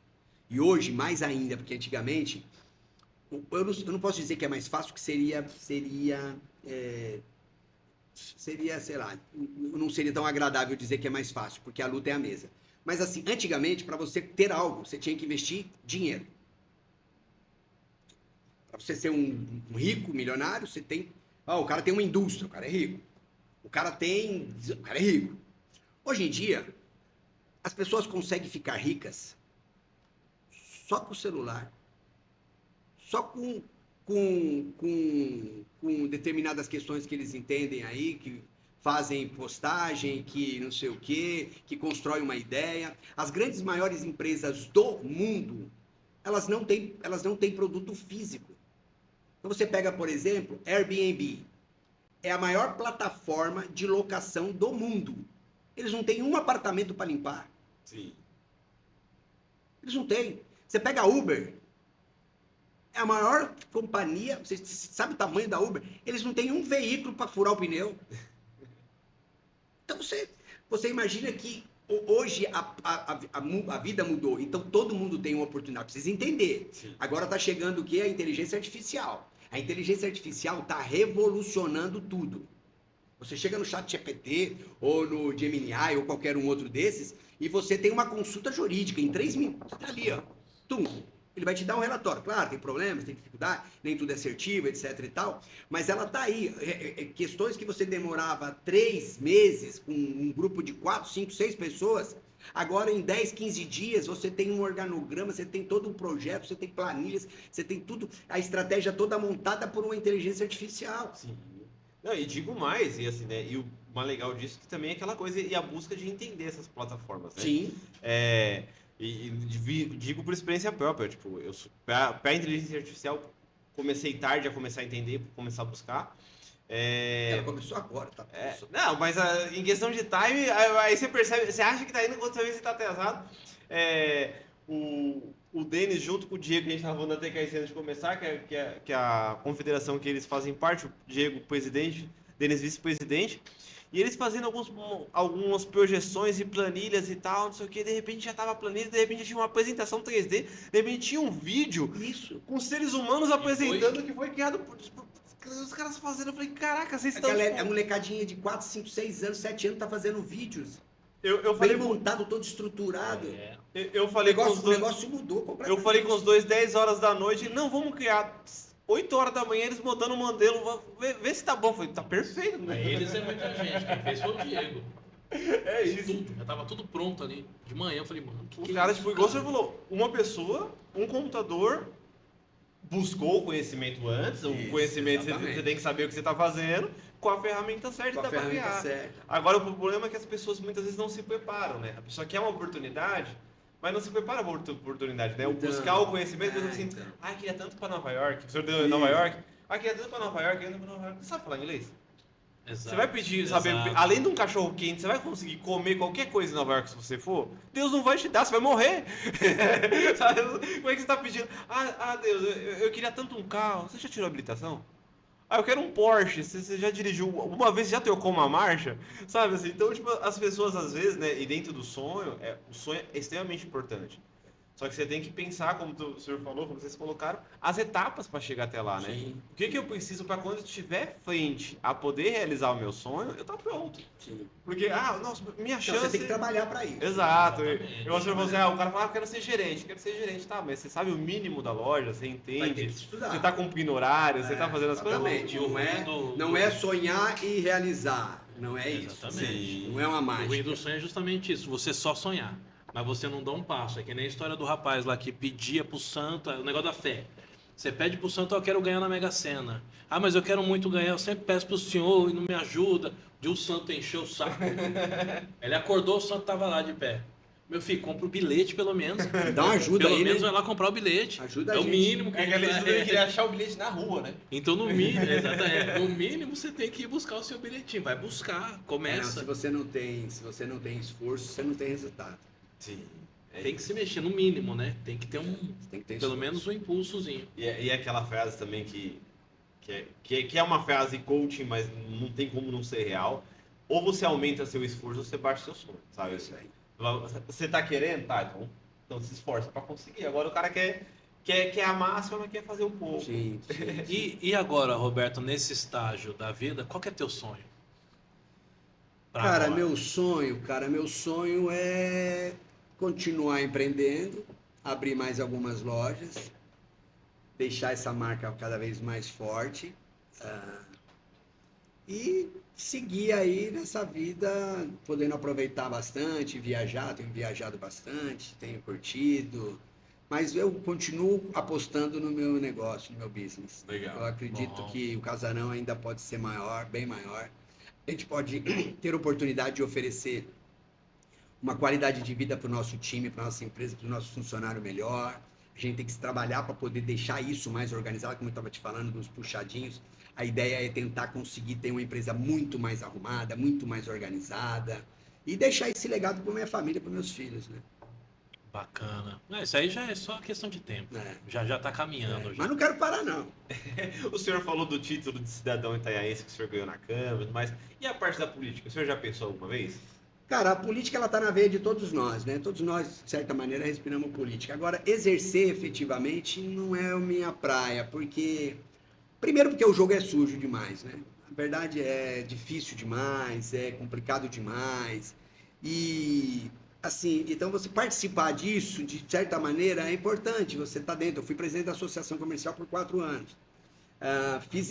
E hoje, mais ainda, porque antigamente, eu não posso dizer que é mais fácil, que seria, sei lá, não seria tão agradável dizer que é mais fácil, porque a luta é a mesma. Mas assim, antigamente, para você ter algo, você tinha que investir dinheiro. Para você ser um rico, milionário, você tem... o cara tem uma indústria, o cara é rico. O cara é rico. Hoje em dia, as pessoas conseguem ficar ricas só com o celular. Só com determinadas questões que eles entendem aí, que fazem postagem, que não sei o quê, que constroem uma ideia. As grandes maiores empresas do mundo, elas não têm produto físico. Então você pega, por exemplo, Airbnb. é a maior plataforma de locação do mundo. Eles não têm um apartamento para limpar. Sim. Eles não têm. Você pega a Uber, é a maior companhia, você sabe o tamanho da Uber? Eles não têm um veículo para furar o pneu. Então você imagina que hoje a vida mudou, então todo mundo tem uma oportunidade, precisa entender. Sim. Agora está chegando o quê? A inteligência artificial. A inteligência artificial está revolucionando tudo. Você chega no ChatGPT ou no Gemini ou qualquer um outro desses e você tem uma consulta jurídica em 3 minutos. Está ali, ó. Tum. Ele vai te dar um relatório. Claro, tem problemas, tem dificuldade, nem tudo é assertivo, etc e tal. Mas ela está aí. Questões que você demorava 3 meses com um grupo de 4, 5, 6 pessoas. Agora, em 10, 15 dias, você tem um organograma, você tem todo um projeto, você tem planilhas, você tem tudo, a estratégia toda montada por uma inteligência artificial. Sim. Não, e digo mais, e assim, né? E o mais legal disso que também é aquela coisa e a busca de entender essas plataformas, né? Sim. Digo por experiência própria, tipo, pra inteligência artificial comecei tarde a começar a entender, começar a buscar. Ela começou agora, tá? Não, mas em questão de time, aí você percebe, você acha que tá indo, quando você vê você tá atrasado. O Denis, junto com o Diego, que a gente estava falando até que antes de começar, que é a confederação que eles fazem parte, o Diego presidente, Denis vice-presidente, e eles fazendo algumas projeções e planilhas e tal, não sei o que, de repente já tava a planilha, de repente tinha uma apresentação 3D, de repente tinha um vídeo com seres humanos apresentando que foi criado por os caras fazendo. Eu falei, caraca, vocês estão... A molecadinha de 4, 5, 6 anos, 7 anos tá fazendo vídeos. Eu falei bem montado, todo estruturado. Eu falei o negócio mudou completamente. Eu falei com os dois 10 horas da noite, não, vamos criar 8 horas da manhã, eles botando o modelo, vê se tá bom. Eu falei, tá perfeito. Né? Eles é muita gente, quem fez foi o Diego. É isso. Tudo, já tava tudo pronto ali. De manhã eu falei, mano, Os caras, tipo, igual você falou, uma pessoa, um computador, buscou o conhecimento antes, o conhecimento você tem que saber o que você tá fazendo, com a ferramenta certa dá pra criar. Agora, o problema é que as pessoas muitas vezes não se preparam, né? A pessoa quer uma oportunidade, mas não se prepara para a oportunidade, né? Então, buscar o conhecimento, assim, queria tanto para Nova York, o senhor deu em Nova York, queria tanto para Nova York, você sabe falar inglês? Exato, você vai pedir, saber, além de um cachorro quente, você vai conseguir comer qualquer coisa em Nova York se você for? Deus não vai te dar, você vai morrer. Sabe? Como é que você está pedindo? Deus, eu queria tanto um carro, você já tirou a habilitação? Eu quero um Porsche, você já dirigiu uma vez, já trocou uma marcha? Sabe assim? Então, tipo, as pessoas às vezes, né, e dentro do sonho, o sonho é extremamente importante. Só que você tem que pensar, como o senhor falou, como vocês colocaram, as etapas para chegar até lá, né? Sim. O que eu preciso para quando eu estiver frente a poder realizar o meu sonho, eu tô pronto. Sim. Porque, nossa, minha chance... Então, você tem que trabalhar para isso. Exato. E o senhor falou assim, o cara fala, eu quero ser gerente, tá, mas você sabe o mínimo da loja, você entende, você tá cumprindo horário, você tá fazendo as coisas... Não é sonhar e realizar, não é isso. Sim. Não é uma mágica. O ruim do sonho é justamente isso, você só sonhar. Mas você não dá um passo. É que nem a história do rapaz lá que pedia pro santo, o negócio da fé. Você pede pro santo, eu quero ganhar na Mega Sena. Mas eu quero muito ganhar, eu sempre peço pro senhor e não me ajuda. De o santo encheu o saco. Ele acordou, o santo tava lá de pé. Meu filho, compra o bilhete pelo menos. Dá uma ajuda pelo aí, menos né? vai lá comprar o bilhete. Ajuda é o mínimo que a gente queria achar o bilhete na rua, né? Então, no mínimo, exatamente. No mínimo, você tem que ir buscar o seu bilhetinho. Vai buscar, começa. Se você não tem esforço, você não tem resultado. Sim. Tem que se mexer, no mínimo, né? Tem que ter pelo menos um impulsozinho. E aquela frase também que é uma frase coaching, mas não tem como não ser real. Ou você aumenta seu esforço ou você baixa seu sonho, sabe? Isso aí. Você tá querendo? Tá, então se esforça para conseguir. Agora o cara quer a máxima, mas quer fazer um pouco. Sim. E agora, Roberto, nesse estágio da vida, qual que é teu sonho? Meu sonho é continuar empreendendo, abrir mais algumas lojas, deixar essa marca cada vez mais forte e seguir aí nessa vida, podendo aproveitar bastante, viajar, tenho viajado bastante, tenho curtido, mas eu continuo apostando no meu negócio, no meu business. Legal. Eu acredito que o Casarão ainda pode ser maior, bem maior. A gente pode ter oportunidade de oferecer uma qualidade de vida para o nosso time, para a nossa empresa, para o nosso funcionário melhor. A A gente tem que se trabalhar para poder deixar isso mais organizado, como eu estava te falando, dos puxadinhos. A ideia é tentar conseguir ter uma empresa muito mais arrumada, muito mais organizada e deixar esse legado para minha família, para meus filhos, né? Bacana. Isso aí já é só questão de tempo. É. Já tá caminhando. Já. Mas não quero parar, não. O senhor falou do título de cidadão itaiaense que o senhor ganhou na Câmara, mas e a parte da política? O senhor já pensou alguma vez? Cara, a política ela tá na veia de todos nós, né? Todos nós, de certa maneira, respiramos política. Agora, exercer efetivamente não é a minha praia, porque... Primeiro porque o jogo é sujo demais, né? A verdade é difícil demais, é complicado demais. E, assim, então você participar disso, de certa maneira, é importante. Você tá dentro. Eu fui presidente da Associação Comercial por 4 anos. Fiz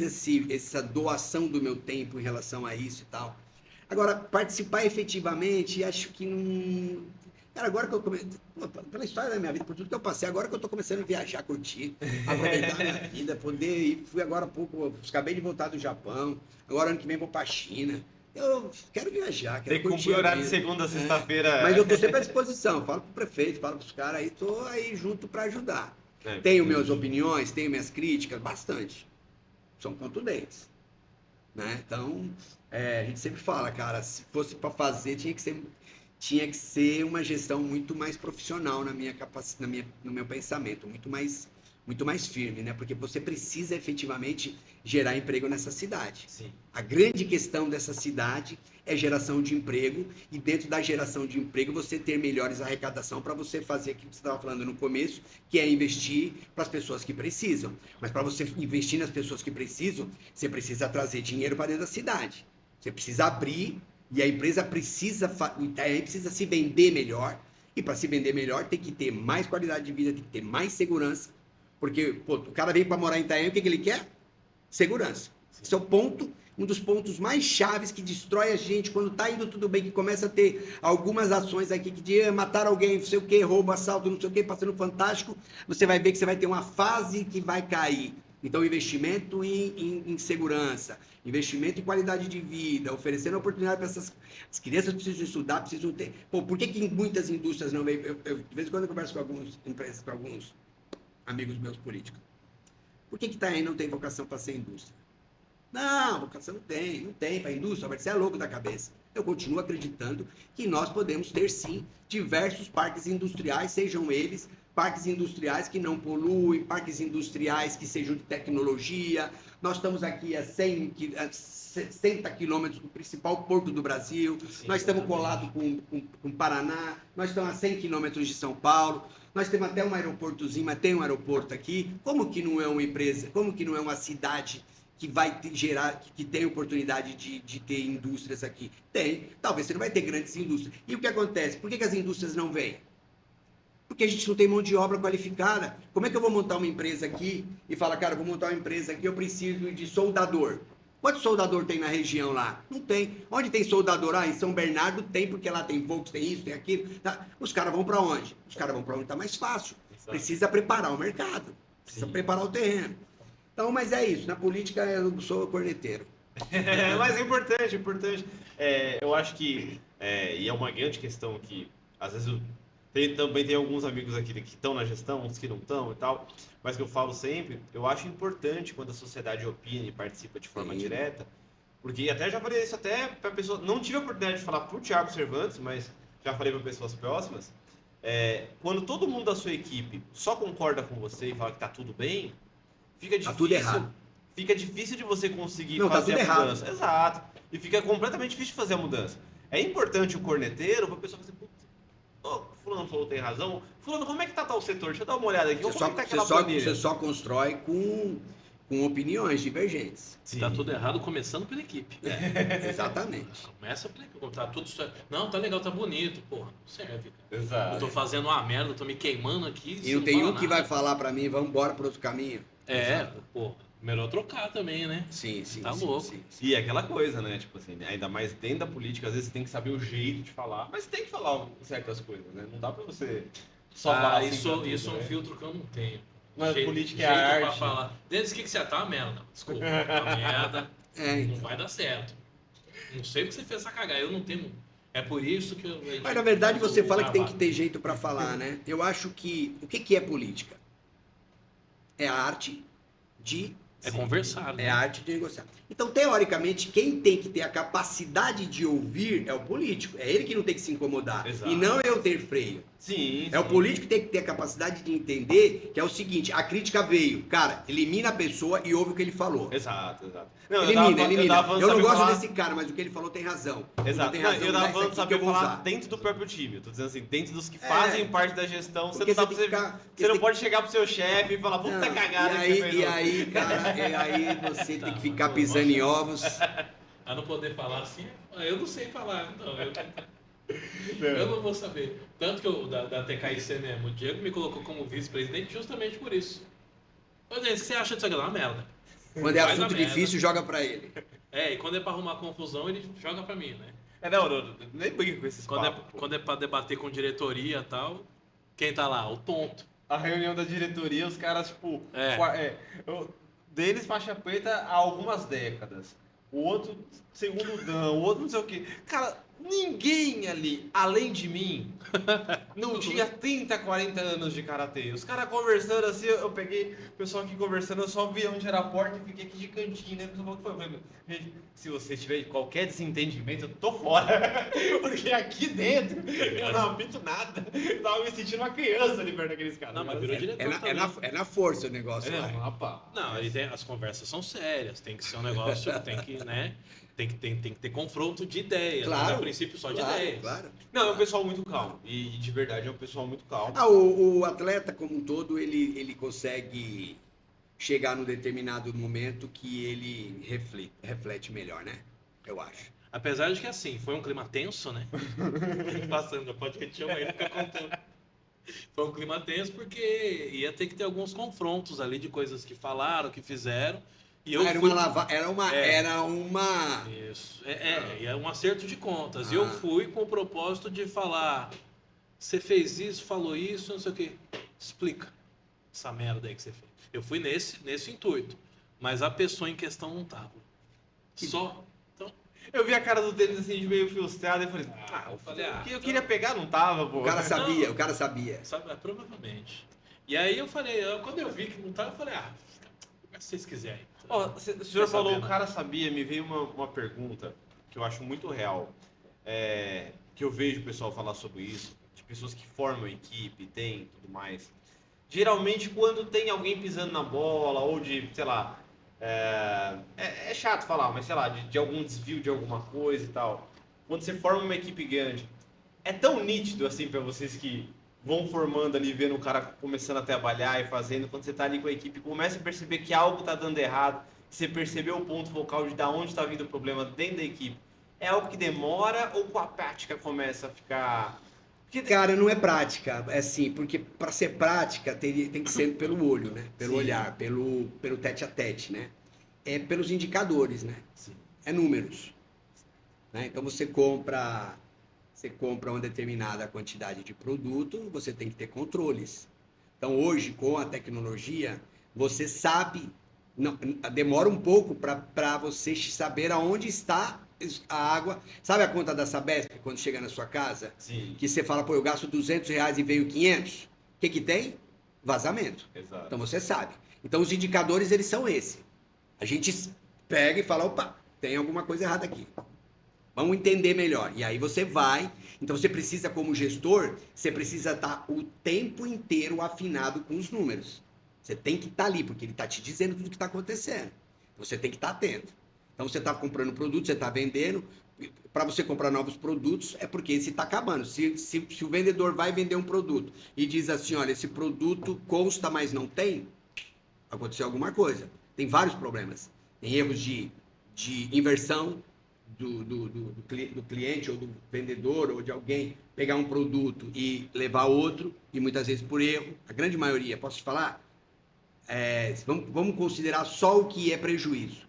essa doação do meu tempo em relação a isso e tal. Agora, participar efetivamente, acho que não... Cara, agora que eu comecei... Pela história da minha vida, por tudo que eu passei, agora que eu tô começando a viajar, curtir, aproveitar a minha vida, poder ir... Fui agora há pouco, acabei de voltar do Japão, agora ano que vem vou pra China. Eu quero viajar, quero Tem que curtir cumprir o a horário de vida. segunda a sexta-feira. Mas eu tô sempre à disposição, falo pro prefeito, falo pros caras aí, tô aí junto para ajudar. É, Tenho minhas opiniões, tenho minhas críticas, bastante. São contundentes. Né? Então, a gente sempre fala, cara, se fosse para fazer, tinha que ser uma gestão muito mais profissional na minha capacidade, no meu pensamento, muito mais firme, né? Porque você precisa efetivamente gerar emprego nessa cidade. Sim. A grande questão dessa cidade é geração de emprego, e dentro da geração de emprego você ter melhores arrecadação para você fazer aquilo que você estava falando no começo, que é investir para as pessoas que precisam. Mas para você investir nas pessoas que precisam, você precisa trazer dinheiro para dentro da cidade. Você precisa abrir, e a empresa precisa se vender melhor, e para se vender melhor tem que ter mais qualidade de vida, tem que ter mais segurança, porque pô, o cara vem para morar em Itanhaém, o que ele quer? Segurança. Esse é o ponto, um dos pontos mais chaves que destrói a gente quando tá indo tudo bem, que começa a ter algumas ações aqui que de matar alguém, não sei o que, roubo, assalto, não sei o que, passando fantástico, você vai ver que você vai ter uma fase que vai cair. Então, investimento em segurança, investimento em qualidade de vida, oferecendo oportunidade para essas... As crianças precisam estudar, precisam ter... Pô, por que em muitas indústrias não vem... de vez em quando eu converso com algumas empresas, com alguns amigos meus políticos. Por que Itanhaém não tem vocação para ser indústria? Não, vocação não tem para a indústria, mas você é louco da cabeça. Eu continuo acreditando que nós podemos ter, sim, diversos parques industriais, sejam eles parques industriais que não poluem, parques industriais que sejam de tecnologia. Nós estamos aqui a 60 quilômetros do principal porto do Brasil, sim, nós estamos colados com o Paraná, nós estamos a 100 quilômetros de São Paulo, nós temos até um aeroportozinho, mas tem um aeroporto aqui. Como que não é uma empresa, como que não é uma cidade que vai gerar, que tem oportunidade de ter indústrias aqui? Tem. Talvez você não vai ter grandes indústrias. E o que acontece? Por que as indústrias não vêm? Porque a gente não tem mão de obra qualificada. Como é que eu vou montar uma empresa aqui e falar, cara, eu vou montar uma empresa aqui, eu preciso de soldador. Quantos soldador tem na região lá? Não tem. Onde tem soldador? Em São Bernardo tem, porque lá tem Volks, tem isso, tem aquilo. Tá? Os caras vão para onde? Os caras vão para onde está mais fácil. Exato. Precisa preparar o mercado. Precisa preparar o terreno. Então, mas é isso. Na política eu sou corneteiro. Mas é importante. Eu acho que, e é uma grande questão que, às vezes, também tem alguns amigos aqui que estão na gestão, uns que não estão e tal, mas que eu falo sempre, eu acho importante quando a sociedade opina e participa de forma direta, porque até já falei isso até para pessoas, não tive a oportunidade de falar para o Thiago Cervantes, mas já falei para pessoas próximas, quando todo mundo da sua equipe só concorda com você e fala que tá tudo bem, fica difícil, tudo errado. Fica difícil de você conseguir tá fazer tudo a mudança. Errado. Exato. E fica completamente difícil de fazer a mudança. É importante o corneteiro para a pessoa fazer, fulano falou, tem razão. Fulano, como é que tá o setor? Deixa eu dar uma olhada aqui. Você só constrói com opiniões divergentes. Sim. Tá tudo errado começando pela equipe. Exatamente. Começa pela equipe. Tá tudo certo. Não, tá legal, tá bonito. Porra, não serve. Exato. Eu tô fazendo uma merda, tô me queimando aqui. E não tem um que vai falar pra mim, vamos embora pro outro caminho. Porra. Melhor trocar também, né? Sim. Tá louco. Sim. E é aquela coisa, né? Tipo assim, ainda mais dentro da política, às vezes você tem que saber o jeito de falar, mas tem que falar certas coisas, né? Não dá pra você só falar assim. Isso é um filtro que eu não tenho. Mas política é arte. Pra falar. Desde que você tá uma merda. Desculpa, uma merda. Não vai dar certo. Não sei porque você fez essa cagada. Eu não tenho. É por isso que eu. Mas na verdade você fala que tem que ter jeito pra falar, né? Eu acho que. O que é política? é a arte de É conversar, né? É a arte de negociar. Então, teoricamente, quem tem que ter a capacidade de ouvir é o político. É ele que não tem que se incomodar. Exato. E não eu ter freio. Sim, É o político que tem que ter a capacidade de entender que é o seguinte, a crítica veio. Cara, elimina a pessoa e ouve o que ele falou. Exato, exato. Não, Elimina. Eu não gosto falar... desse cara, mas o que ele falou tem razão. Exato. Tem Não, razão, eu dá tava isso falando aqui saber que eu vou falar usar. dentro do próprio time. Eu tô dizendo assim, dentro dos que fazem parte da gestão, você Porque não, você tem que ficar- você não tem- pode chegar pro seu chefe e falar, puta Não, cagada que você fez e hoje. aí, cara, e aí você tem que ficar Tá, pisando em ovos. A não poder falar assim, eu não sei falar, então. Eu não vou saber. Tanto que eu, da TKIC mesmo, o Diego me colocou como vice-presidente justamente por isso. Ô, Denis, o que você acha disso aqui? É uma merda. Quando é Vai assunto dar merda. difícil, joga pra ele. É, e quando é pra arrumar confusão, ele joga pra mim, né? Não, nem briga com esses papos. pô. Quando é pra debater com diretoria e tal, quem tá lá? O tonto. A reunião da diretoria, os caras, tipo... Deles faixa preta há algumas décadas. O outro, segundo Dan, o outro não sei o quê. Cara, ninguém ali, além de mim, não tinha 30, 40 anos de karatê. Os caras conversando assim, eu peguei o pessoal aqui conversando, eu só vi onde era a porta e fiquei aqui de cantinho, né? Eu falei, gente, se você tiver qualquer desentendimento, eu tô fora. Porque aqui dentro eu não apito nada. Eu tava me sentindo uma criança ali perto daqueles caras. Não, mas virou diretor também. É na força o negócio lá. Não, ele tem, as conversas são sérias, tem que ser um negócio, tem que, né? Tem que ter confronto de ideias, mas a princípio só de ideias. Claro. Não, é um pessoal muito calmo. E de verdade é um pessoal muito calmo. O atleta como um todo, ele consegue chegar num determinado momento que ele reflete melhor, né? Eu acho. Apesar de que assim, foi um clima tenso, né? Passando, pode que a gente chama ele, fica contando. Foi um clima tenso porque ia ter que ter alguns confrontos ali de coisas que falaram, que fizeram. E eu Era fui... uma... Isso. É um acerto de contas. E eu fui com o propósito de falar: você fez isso, falou isso, não sei o quê. Explica essa merda aí que você fez. Eu fui nesse intuito. Mas a pessoa em questão não tava. Só. Então, Eu vi a cara do Denis assim, de meio frustrado, e falei, eu queria pegar, não tava, pô. O cara sabia. sabe, provavelmente. E aí eu falei, quando eu vi que não tava, eu falei, se vocês quiserem. Ó, o senhor falou, o cara sabia, me veio uma pergunta que eu acho muito real, que eu vejo o pessoal falar sobre isso, de pessoas que formam equipe, tem tudo mais. Geralmente, quando tem alguém pisando na bola, ou de, sei lá, é chato falar, mas sei lá, de algum desvio de alguma coisa e tal. Quando você forma uma equipe grande, é tão nítido assim pra vocês que vão formando ali, vendo o cara começando a trabalhar e fazendo, quando você tá ali com a equipe, começa a perceber que algo tá dando errado, você percebeu o ponto focal de da onde tá vindo o problema dentro da equipe. É algo que demora ou com a prática começa a ficar... Cara, não é prática, é assim, porque para ser prática tem que ser pelo olho, né? Pelo Sim. olhar, pelo tete a tete, né? É pelos indicadores, né? Sim. É números. Né? Então você compra uma determinada quantidade de produto, você tem que ter controles. Então hoje, com a tecnologia, você sabe, demora um pouco para você saber aonde está a água. Sabe a conta da Sabesp, quando chega na sua casa? Sim. Que você fala, pô, eu gasto R$200 e veio 500. O que tem? Vazamento. Exato. Então você sabe. Então os indicadores, eles são esses. A gente pega e fala, opa, tem alguma coisa errada aqui. Vamos entender melhor. E aí você vai. Então você precisa, como gestor, você precisa estar o tempo inteiro afinado com os números. Você tem que estar ali, porque ele está te dizendo tudo o que está acontecendo. Você tem que estar atento. Então você está comprando produto, você está vendendo. Para você comprar novos produtos, é porque esse está acabando. Se o vendedor vai vender um produto e diz assim, olha, esse produto consta, mas não tem, aconteceu alguma coisa. Tem vários problemas. Tem erros de inversão do cliente ou do vendedor ou de alguém pegar um produto e levar outro, e muitas vezes por erro. A grande maioria, posso te falar? Vamos considerar só o que é prejuízo.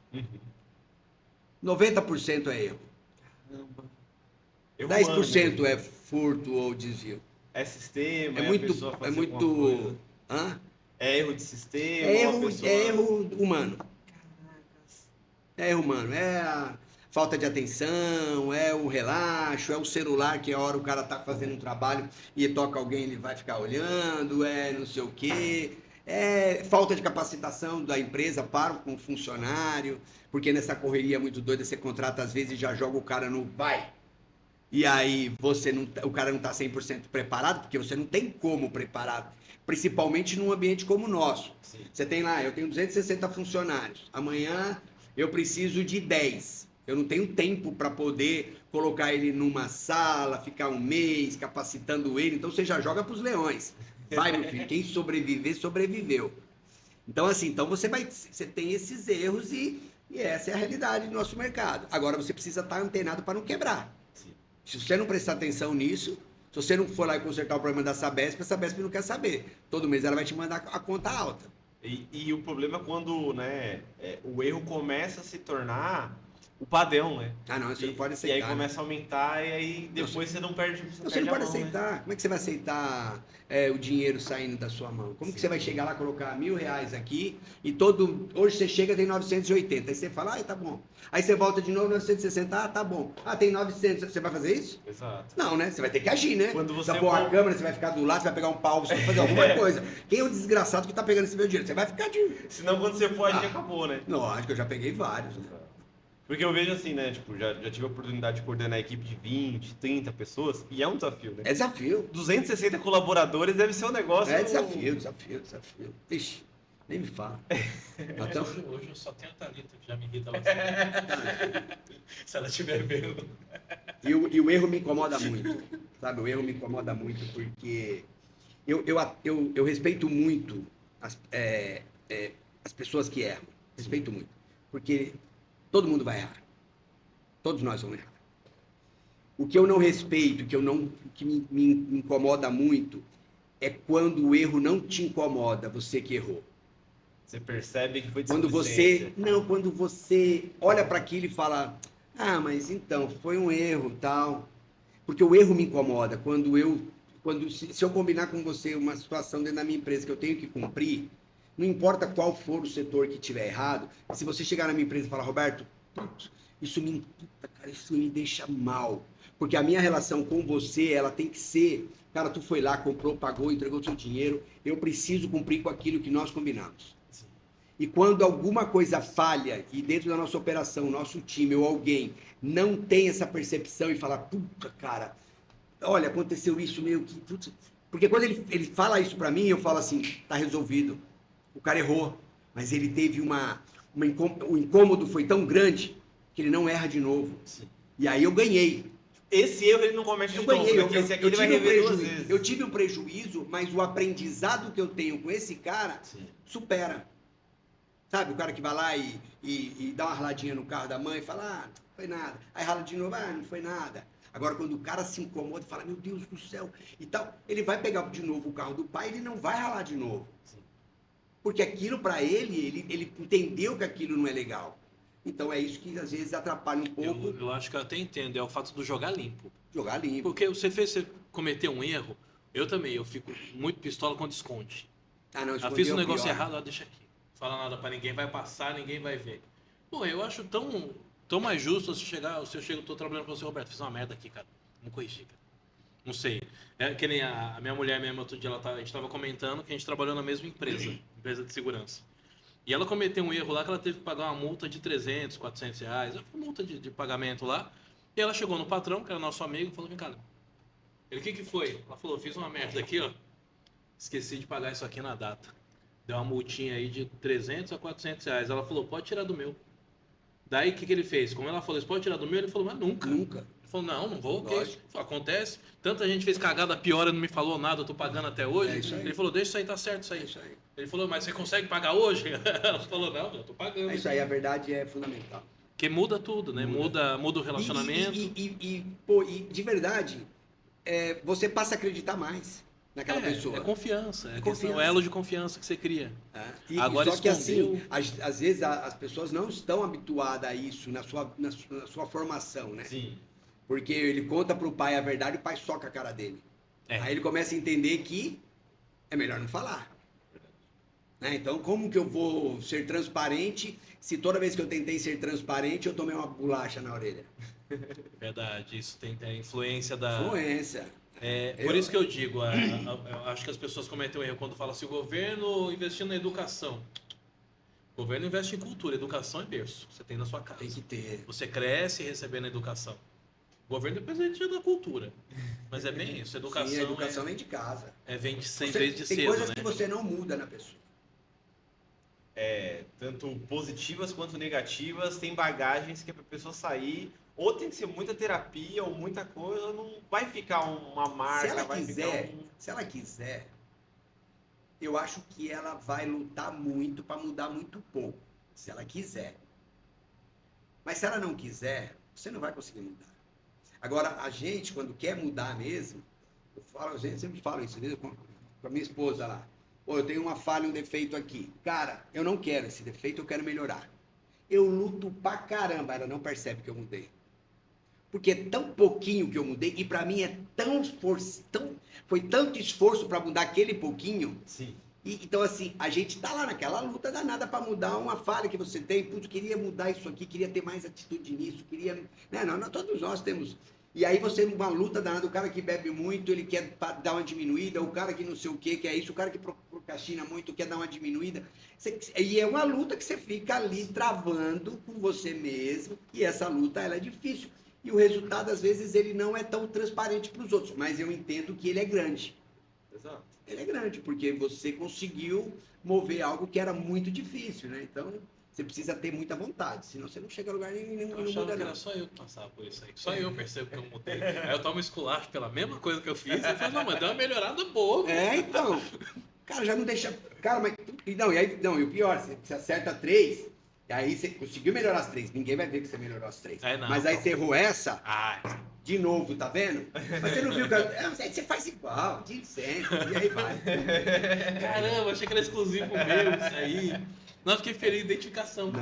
90% é erro. Caramba. 10% é furto ou desvio. É sistema, É a pessoa fazer alguma coisa. Hã? É erro de sistema, É a pessoa... erro humano. É erro humano. É a falta de atenção, é o relaxo, é o celular que a hora o cara tá fazendo um trabalho e toca alguém, ele vai ficar olhando, é não sei o quê. É falta de capacitação da empresa para o funcionário, porque nessa correria muito doida você contrata às vezes e já joga o cara no vai. E aí o cara não está 100% preparado, porque você não tem como preparar, principalmente num ambiente como o nosso. Sim. Você tem lá, eu tenho 260 funcionários, amanhã eu preciso de 10. Eu não tenho tempo para poder colocar ele numa sala, ficar um mês capacitando ele, então você já joga para os leões. Vai, meu filho, quem sobreviver, sobreviveu. Então, assim, você tem esses erros e essa é a realidade do nosso mercado. Agora, você precisa estar antenado para não quebrar. Sim. Se você não prestar atenção nisso, se você não for lá e consertar o problema da Sabesp, a Sabesp não quer saber. Todo mês ela vai te mandar a conta alta. E o problema é quando, né, o erro começa a se tornar o padrão, né? Ah, não, você não pode aceitar. E aí começa a aumentar e aí depois você não perde, Você não pode aceitar. Né? Como é que você vai aceitar o dinheiro saindo da sua mão? Como que você vai chegar lá, colocar R$1.000 aqui e hoje você chega e tem 980. Aí você fala, tá bom. Aí você volta de novo, 960, tá bom. Tem 900. Você vai fazer isso? Exato. Não, né? Você vai ter que agir, né? Quando você pôr a câmera, você vai ficar do lado, você vai pegar um pau, você vai fazer alguma coisa. Quem é o desgraçado que tá pegando esse meu dinheiro? Você vai ficar de... Senão quando você for agir, acabou, né? Lógico, eu já peguei vários. Porque eu vejo assim, né? Tipo, já tive a oportunidade de coordenar a equipe de 20, 30 pessoas e é um desafio, né? É desafio. 260 colaboradores deve ser um negócio... É desafio. Ixi, nem me fala. Então... Hoje eu só tenho a Thalita, que já me irrita lá. Se ela estiver vendo. E o erro me incomoda muito, sabe? O erro me incomoda muito porque eu respeito muito as pessoas que erram. Respeito muito. Porque todo mundo vai errar. Todos nós vamos errar. O que eu não respeito, que me incomoda muito, é quando o erro não te incomoda, você que errou. Você percebe que foi Quando você olha para aquilo e fala, mas então, foi um erro, tal. Porque o erro me incomoda. Se eu combinar com você uma situação dentro da minha empresa que eu tenho que cumprir, não importa qual for o setor que tiver errado, se você chegar na minha empresa e falar, Roberto, isso me deixa mal. Porque a minha relação com você, ela tem que ser, cara, tu foi lá, comprou, pagou, entregou o seu dinheiro, eu preciso cumprir com aquilo que nós combinamos. E quando alguma coisa falha e dentro da nossa operação, nosso time ou alguém não tem essa percepção e fala, puta, cara, olha, aconteceu isso meio que... Putz. Porque quando ele fala isso pra mim, eu falo assim, tá resolvido. O cara errou, mas ele teve o incômodo foi tão grande que ele não erra de novo. Sim. E aí eu ganhei. Esse erro ele não comete de novo, porque esse aqui ele vai rever duas vezes. Eu tive um prejuízo, mas o aprendizado que eu tenho com esse cara supera. Sabe, o cara que vai lá e dá uma raladinha no carro da mãe e fala, não foi nada. Aí rala de novo, não foi nada. Agora, quando o cara se incomoda e fala, meu Deus do céu, e tal, ele vai pegar de novo o carro do pai e ele não vai ralar de novo. Sim. Porque aquilo para ele entendeu que aquilo não é legal. Então é isso que às vezes atrapalha um pouco. Eu acho que eu até entendo, é o fato do jogar limpo. Jogar limpo. Porque você cometeu um erro, eu fico muito pistola quando esconde. Não, fiz um negócio errado, deixa aqui. Fala nada pra ninguém, vai passar, ninguém vai ver. Pô, eu acho tão mais justo se eu chego, tô trabalhando com você, Roberto, fiz uma merda aqui, cara. Vamos corrigir, cara. Não sei. É que nem a minha mulher mesmo, outro dia, a gente tava comentando que a gente trabalhou na mesma empresa de segurança. E ela cometeu um erro lá que ela teve que pagar uma multa de 300, 400 reais, uma multa de pagamento lá. E ela chegou no patrão, que era nosso amigo, e falou, vem cá, ele, o que foi? Ela falou, fiz uma merda aqui, ó. Esqueci de pagar isso aqui na data. Deu uma multinha aí de 300 a 400 reais. Ela falou, pode tirar do meu. Daí, o que ele fez? Como ela falou, pode tirar do meu? Ele falou, mas nunca. Nunca. Ele falou, não vou, ok. Acontece. Tanta gente fez cagada pior e não me falou nada, eu tô pagando até hoje. Ele falou, deixa isso aí, tá certo isso aí. Isso aí. Ele falou, mas você consegue pagar hoje? Ela falou, não, eu tô pagando. É isso aí, a verdade é fundamental. Porque muda tudo, né? Muda o relacionamento. E de verdade, você passa a acreditar mais naquela pessoa. É confiança. É o elo de confiança que você cria. Agora, só que assim, às vezes as pessoas não estão habituadas a isso na sua formação, né? Sim. Porque ele conta pro pai a verdade e o pai soca a cara dele. Aí ele começa a entender que é melhor não falar. Né? Então, como que eu vou ser transparente se toda vez que eu tentei ser transparente eu tomei uma bolacha na orelha? Verdade, isso tem a influência da... Influência. Por isso que eu digo, eu acho que as pessoas cometem um erro quando falam assim, o governo investindo na educação. O governo investe em cultura, educação é berço, você tem na sua casa. Tem que ter. Você cresce recebendo educação. O governo depende da cultura. Mas é bem isso, educação, Sim, a educação vem de casa. vem de Você, desde tem cedo, coisas né? que você não muda na pessoa. Tanto positivas quanto negativas, tem bagagens que é pra pessoa sair, ou tem que ser muita terapia, ou muita coisa, ou não vai ficar uma marca, vai ficar Se ela quiser, eu acho que ela vai lutar muito para mudar muito pouco. Se ela quiser. Mas se ela não quiser, você não vai conseguir mudar. Agora, a gente, quando quer mudar mesmo, a gente sempre fala isso mesmo com a minha esposa lá. Pô, eu tenho uma falha, um defeito aqui. Cara, eu não quero esse defeito, eu quero melhorar. Eu luto pra caramba, ela não percebe que eu mudei. Porque é tão pouquinho que eu mudei, e pra mim é foi tanto esforço pra mudar aquele pouquinho. Sim. Então, assim, a gente tá lá naquela luta danada pra mudar uma falha que você tem. Putz, queria mudar isso aqui, queria ter mais atitude nisso, queria... Né? Não, todos nós temos... E aí você, numa luta danada, o cara que bebe muito, ele quer dar uma diminuída, o cara que não sei o que é isso, o cara que procrastina muito quer dar uma diminuída. E é uma luta que você fica ali travando com você mesmo, e essa luta, ela é difícil. E o resultado, às vezes, ele não é tão transparente para os outros, mas eu entendo que ele é grande. Exato. Ele é grande, porque você conseguiu mover algo que era muito difícil, né? Então, você precisa ter muita vontade, senão você não chega a lugar nenhum e Eu não achava muda que era não. só eu que passava por isso aí. Só eu percebo que eu mudei. Aí eu tomo esculacho pela mesma coisa que eu fiz. E falo, não, mas deu uma melhorada boa. Então, cara, já não deixa... Cara, mas... E o pior, você acerta 3, e aí você conseguiu melhorar as 3, ninguém vai ver que você melhorou as 3. Mas aí você errou essa... De novo, tá vendo? Mas você não viu que você faz igual, de sempre, e aí vai. Caramba, achei que era exclusivo meu isso aí. Não, fiquei feliz de identificação. Não.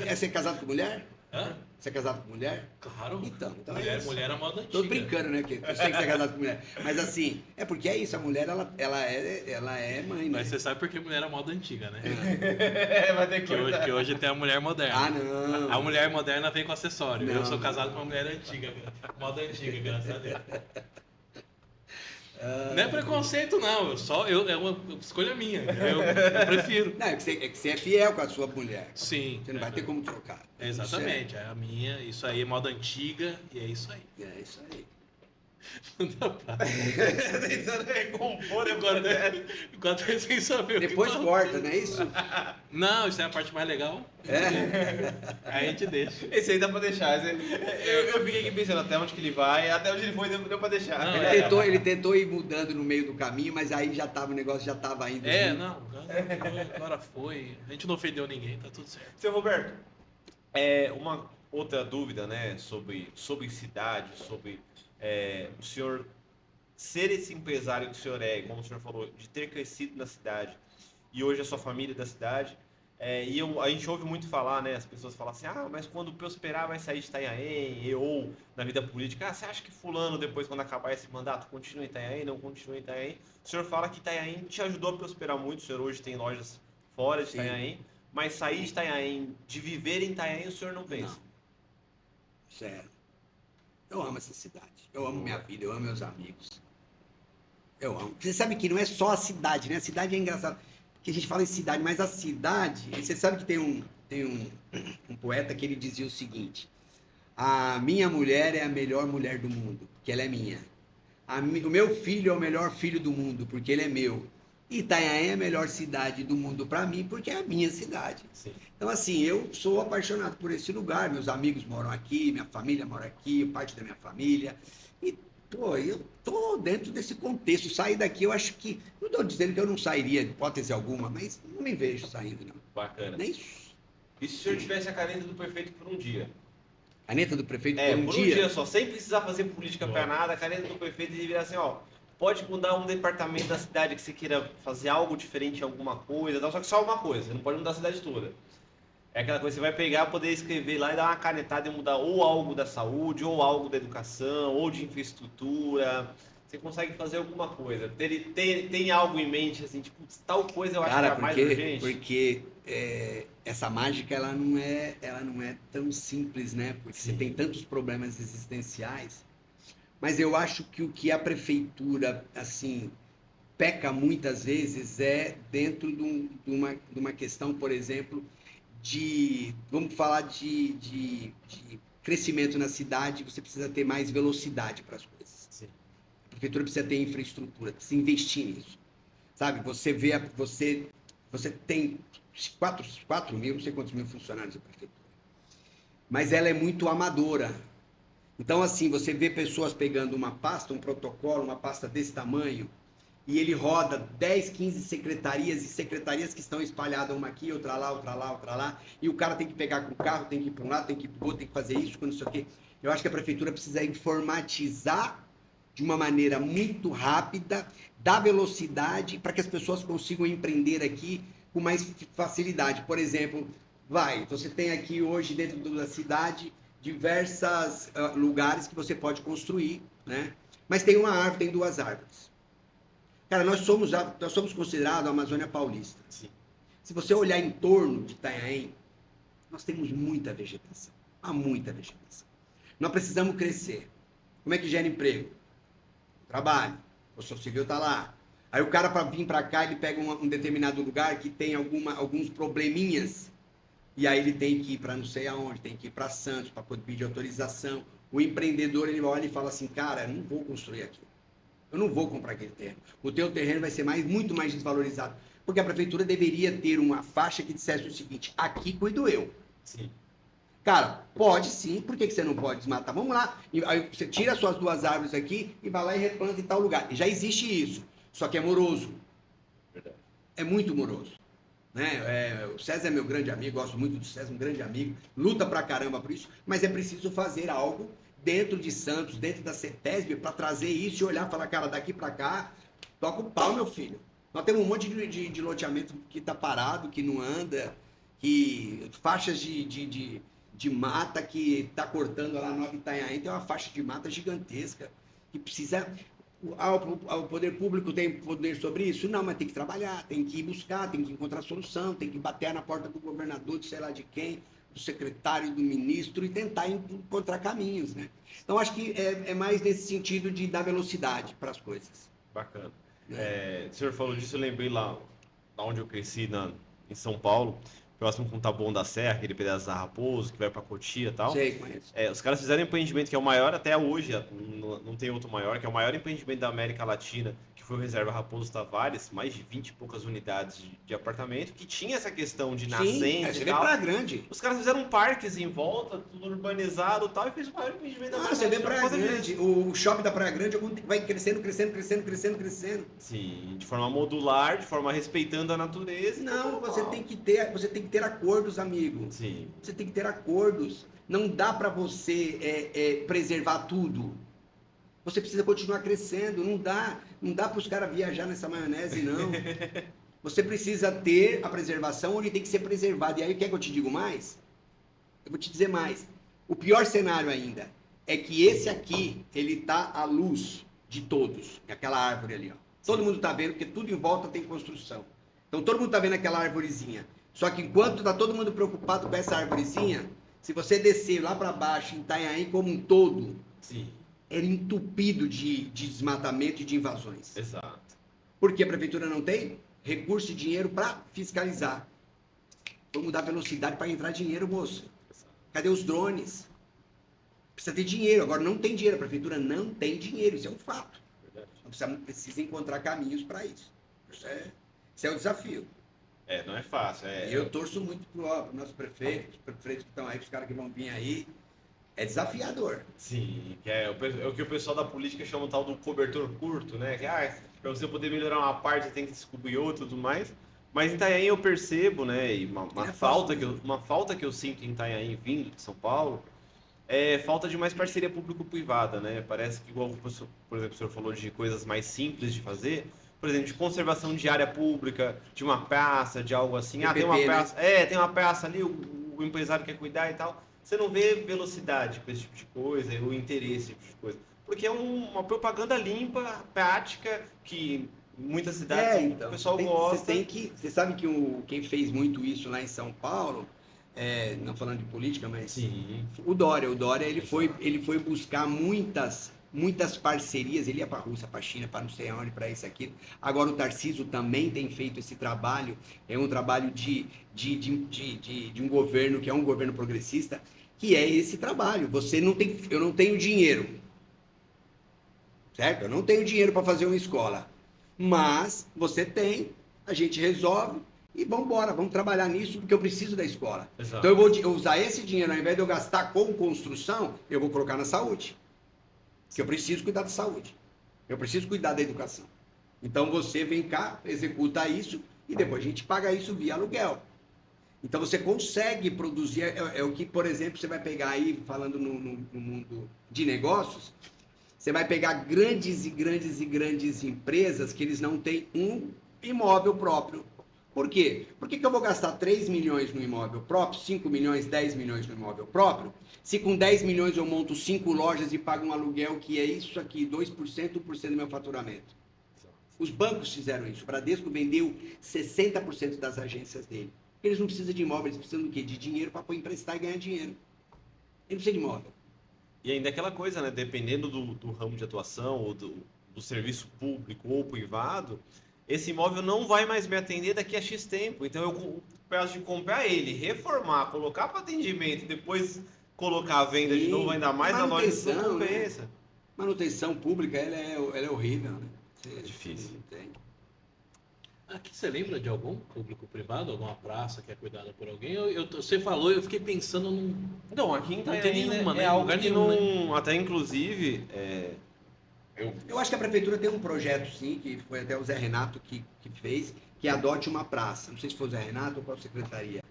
Você é casado com mulher? Hã? Você é casado com mulher? Claro. Então mulher, é isso. mulher é moda antiga. Tô brincando, né? Que eu sei que você é casado com mulher. Mas assim, é porque é isso, a mulher, ela é mãe, né? Mas você sabe porque mulher é moda antiga, né? Vai ter Que hoje tem a mulher moderna. Ah, não. A mulher moderna vem com acessório. Não. Eu sou casado com uma mulher antiga, moda antiga, graças a Deus. Não é preconceito, não. É uma escolha minha. Eu prefiro. Não, é que você é fiel com a sua mulher. Sim. Você não vai ter como trocar. Exatamente. É a minha, isso aí é moda antiga e é isso aí. É isso aí. Tentando recompor Enquanto sem saber. Depois o que corta, não é isso? Não, isso é a parte mais legal. Aí a gente deixa. Esse aí dá pra deixar. Eu fiquei aqui pensando até onde que ele vai, até onde ele foi, deu pra deixar. Não, Ele tentou ir mudando no meio do caminho, mas aí o negócio já tava indo. Não, agora foi. A gente não ofendeu ninguém, tá tudo certo. Seu Roberto, uma outra dúvida, né, sobre cidade, sobre o senhor ser esse empresário que o senhor é, como o senhor falou, de ter crescido na cidade e hoje a sua família é da cidade. A gente ouve muito falar, né? As pessoas falam assim, mas quando prosperar vai sair de Itanhaém, ou na vida política, você acha que fulano depois, quando acabar esse mandato, continua em Itanhaém, não continua em Itanhaém? O senhor fala que Itanhaém te ajudou a prosperar muito, o senhor hoje tem lojas fora de Itanhaém, mas sair de Itanhaém, de viver em Itanhaém, o senhor não pensa? Não. Sério. Eu amo essa cidade, eu amo minha vida, eu amo meus amigos. Eu amo. Você sabe que não é só a cidade, né? A cidade é engraçado. Que a gente fala em cidade, mas a cidade... Você sabe que tem um poeta que ele dizia o seguinte: a minha mulher é a melhor mulher do mundo, porque ela é minha. O meu filho é o melhor filho do mundo, porque ele é meu. Itanhaém é a melhor cidade do mundo para mim, porque é a minha cidade. Sim. Então, assim, eu sou apaixonado por esse lugar. Meus amigos moram aqui, minha família mora aqui, parte da minha família. E eu tô dentro desse contexto. Sair daqui, eu acho que... Não estou dizendo que eu não sairia, de hipótese alguma, mas não me vejo saindo, não. Bacana. Nem... E se o senhor tivesse a caneta do prefeito por um dia? Caneta do prefeito por um dia só, sem precisar fazer política pra nada, a caneta do prefeito e virar assim, pode mudar um departamento da cidade que você queira fazer algo diferente em alguma coisa, só que só uma coisa, você não pode mudar a cidade toda. É aquela coisa que você vai pegar, poder escrever lá e dar uma canetada e mudar ou algo da saúde, ou algo da educação, ou de infraestrutura. Você consegue fazer alguma coisa. Tem algo em mente, assim, tipo, tal coisa eu acho que é mais urgente? Porque essa mágica, ela não é tão simples, né? Porque você tem tantos problemas existenciais. Mas eu acho que o que a prefeitura, assim, peca muitas vezes é dentro de uma questão, por exemplo, vamos falar de crescimento na cidade, você precisa ter mais velocidade para as coisas. Sim. A prefeitura precisa ter infraestrutura, precisa investir nisso. Sabe, você tem 4 mil, não sei quantos mil funcionários da prefeitura, mas ela é muito amadora. Então, assim, você vê pessoas pegando uma pasta, um protocolo, uma pasta desse tamanho, e ele roda 10, 15 secretarias e secretarias que estão espalhadas uma aqui, outra lá, outra lá, outra lá, e o cara tem que pegar com o carro, tem que ir para um lado, tem que ir para o outro, tem que fazer isso, não sei o quê. Eu acho que a prefeitura precisa informatizar de uma maneira muito rápida, dar velocidade para que as pessoas consigam empreender aqui com mais facilidade. Por exemplo, você tem aqui hoje dentro da cidade diversos lugares que você pode construir, né? Mas tem uma árvore, tem 2 árvores. Cara, nós somos considerados a Amazônia Paulista. Sim. Se você olhar em torno de Itanhaém, nós temos muita vegetação. Há muita vegetação. Nós precisamos crescer. Como é que gera emprego? Trabalho. O construção civil está lá. Aí o cara, para vir para cá, ele pega um determinado lugar que tem alguns probleminhas. E aí ele tem que ir para não sei aonde, tem que ir para Santos para poder pedir autorização. O empreendedor, ele olha e fala assim, cara, eu não vou construir aqui. Eu não vou comprar aquele terreno. O teu terreno vai ser muito mais desvalorizado. Porque a prefeitura deveria ter uma faixa que dissesse o seguinte, aqui cuido eu. Sim. Cara, pode sim, por que você não pode desmatar? Vamos lá, aí você tira as suas 2 árvores aqui e vai lá e replanta em tal lugar. E já existe isso, só que é moroso. Verdade. É muito moroso. Né? O César é meu grande amigo, gosto muito do César, um grande amigo, luta pra caramba por isso, mas é preciso fazer algo dentro de Santos, dentro da CETESB, para trazer isso e olhar e falar, cara, daqui para cá, toca o pau, meu filho. Nós temos um monte de loteamento que tá parado, que não anda, que faixas de mata que tá cortando lá no Itanhaém, tem uma faixa de mata gigantesca, que precisa... O poder público tem poder sobre isso? Não, mas tem que trabalhar, tem que ir buscar, tem que encontrar solução, tem que bater na porta do governador, de sei lá de quem, do secretário, do ministro, e tentar encontrar caminhos, né? Então, acho que é mais nesse sentido de dar velocidade para as coisas. Bacana. O senhor falou disso, eu lembrei lá onde eu cresci, em São Paulo, próximo com Taboão da Serra, aquele pedaço da Raposo, que vai para Cotia e tal. Sei, conheço. Os caras fizeram um empreendimento que é o maior até hoje, não tem outro maior, que é o maior empreendimento da América Latina, que foi o Reserva Raposo Tavares, mais de 20 e poucas unidades de apartamento, que tinha essa questão de nascente e tal. Praia Grande. Os caras fizeram parques em volta, tudo urbanizado e tal, e fez o maior empreendimento da América Você vê Latina. Praia Grande, o shopping da Praia Grande vai crescendo, crescendo, crescendo, crescendo, crescendo. Sim, de forma modular, de forma respeitando a natureza. Não, você tem que ter acordos, amigo. Sim. Você tem que ter acordos. Não dá para você preservar tudo. Você precisa continuar crescendo. Não dá para os caras viajar nessa maionese, não. Você precisa ter a preservação onde tem que ser preservado. E aí, quer que eu te diga mais? Eu vou te dizer mais. O pior cenário ainda é que esse aqui, ele tá à luz de todos. É aquela árvore ali, ó. Todo mundo tá vendo, porque tudo em volta tem construção. Então, todo mundo tá vendo aquela arvorezinha. Só que enquanto tá todo mundo preocupado com essa arvorezinha, se você descer lá para baixo, em Itanhaém como um todo, Sim. era entupido de desmatamento e de invasões. Exato. Porque a prefeitura não tem recurso e dinheiro para fiscalizar. Vamos dar velocidade para entrar dinheiro, moço. Exato. Cadê os drones? Precisa ter dinheiro. Agora não tem dinheiro. A prefeitura não tem dinheiro. Isso é um fato. Verdade. Precisa encontrar caminhos para isso. Isso é o desafio. Não é fácil. Eu torço muito pro nosso prefeito, os prefeitos que estão aí, os caras que vão vir aí. É desafiador. Sim, que é o que o pessoal da política chama o tal do cobertor curto, né? Que para você poder melhorar uma parte, você tem que descobrir outra e tudo mais. Mas em Itanhaém eu percebo, né? E uma falta que eu sinto em Itanhaém vindo de São Paulo é falta de mais parceria público-privada, né? Parece que, igual, por exemplo, o senhor falou de coisas mais simples de fazer. Por exemplo, de conservação de área pública, de uma praça, de algo assim. Tem uma praça, né? Tem uma praça ali, o empresário quer cuidar e tal. Você não vê velocidade com esse tipo de coisa, o interesse, esse tipo de coisa. Porque é uma propaganda limpa, prática, que em muitas cidades então, o pessoal gosta. Você sabe que quem fez muito isso lá em São Paulo, não falando de política, mas Sim. o Dória ele foi buscar muitas muitas parcerias, ele ia para a Rússia, para a China, para não sei onde, para isso, aquilo. Agora o Tarcísio também tem feito esse trabalho, é um trabalho de um governo que é um governo progressista, que é esse trabalho. Eu não tenho dinheiro, certo? Eu não tenho dinheiro para fazer uma escola, mas você tem, a gente resolve e vamos embora, vamos trabalhar nisso porque eu preciso da escola. Exato. Então eu vou usar esse dinheiro, ao invés de eu gastar com construção, eu vou colocar na saúde. Porque eu preciso cuidar da saúde. Eu preciso cuidar da educação. Então você vem cá, executa isso e depois a gente paga isso via aluguel. Então você consegue produzir, é o que, por exemplo, você vai pegar aí, falando no mundo de negócios, você vai pegar grandes empresas que eles não têm um imóvel próprio. Por quê? Por que eu vou gastar 3 milhões no imóvel próprio, 5 milhões, 10 milhões no imóvel próprio, se com 10 milhões eu monto 5 lojas e pago um aluguel que é isso aqui, 2%, 1% do meu faturamento? Os bancos fizeram isso. O Bradesco vendeu 60% das agências dele. Eles não precisam de imóvel, eles precisam do quê? De dinheiro para emprestar e ganhar dinheiro. Ele precisa de imóvel. E ainda aquela coisa, né? Dependendo do ramo de atuação ou do serviço público ou privado, esse imóvel não vai mais me atender daqui a X tempo. Então eu peço de comprar ele, reformar, colocar para atendimento e depois colocar a venda de novo, ainda mais na loja, isso não compensa. Né? Manutenção pública, ela é horrível, né? É difícil. Aqui você lembra de algum público-privado, alguma praça que é cuidada por alguém? Você falou e eu fiquei pensando num... Não, aqui em não tem nenhuma, né? É algo Lugar que nenhum, não... né? Até inclusive... Eu acho que a prefeitura tem um projeto, sim, que foi até o Zé Renato que fez, que adote uma praça. Não sei se foi o Zé Renato ou qual secretaria.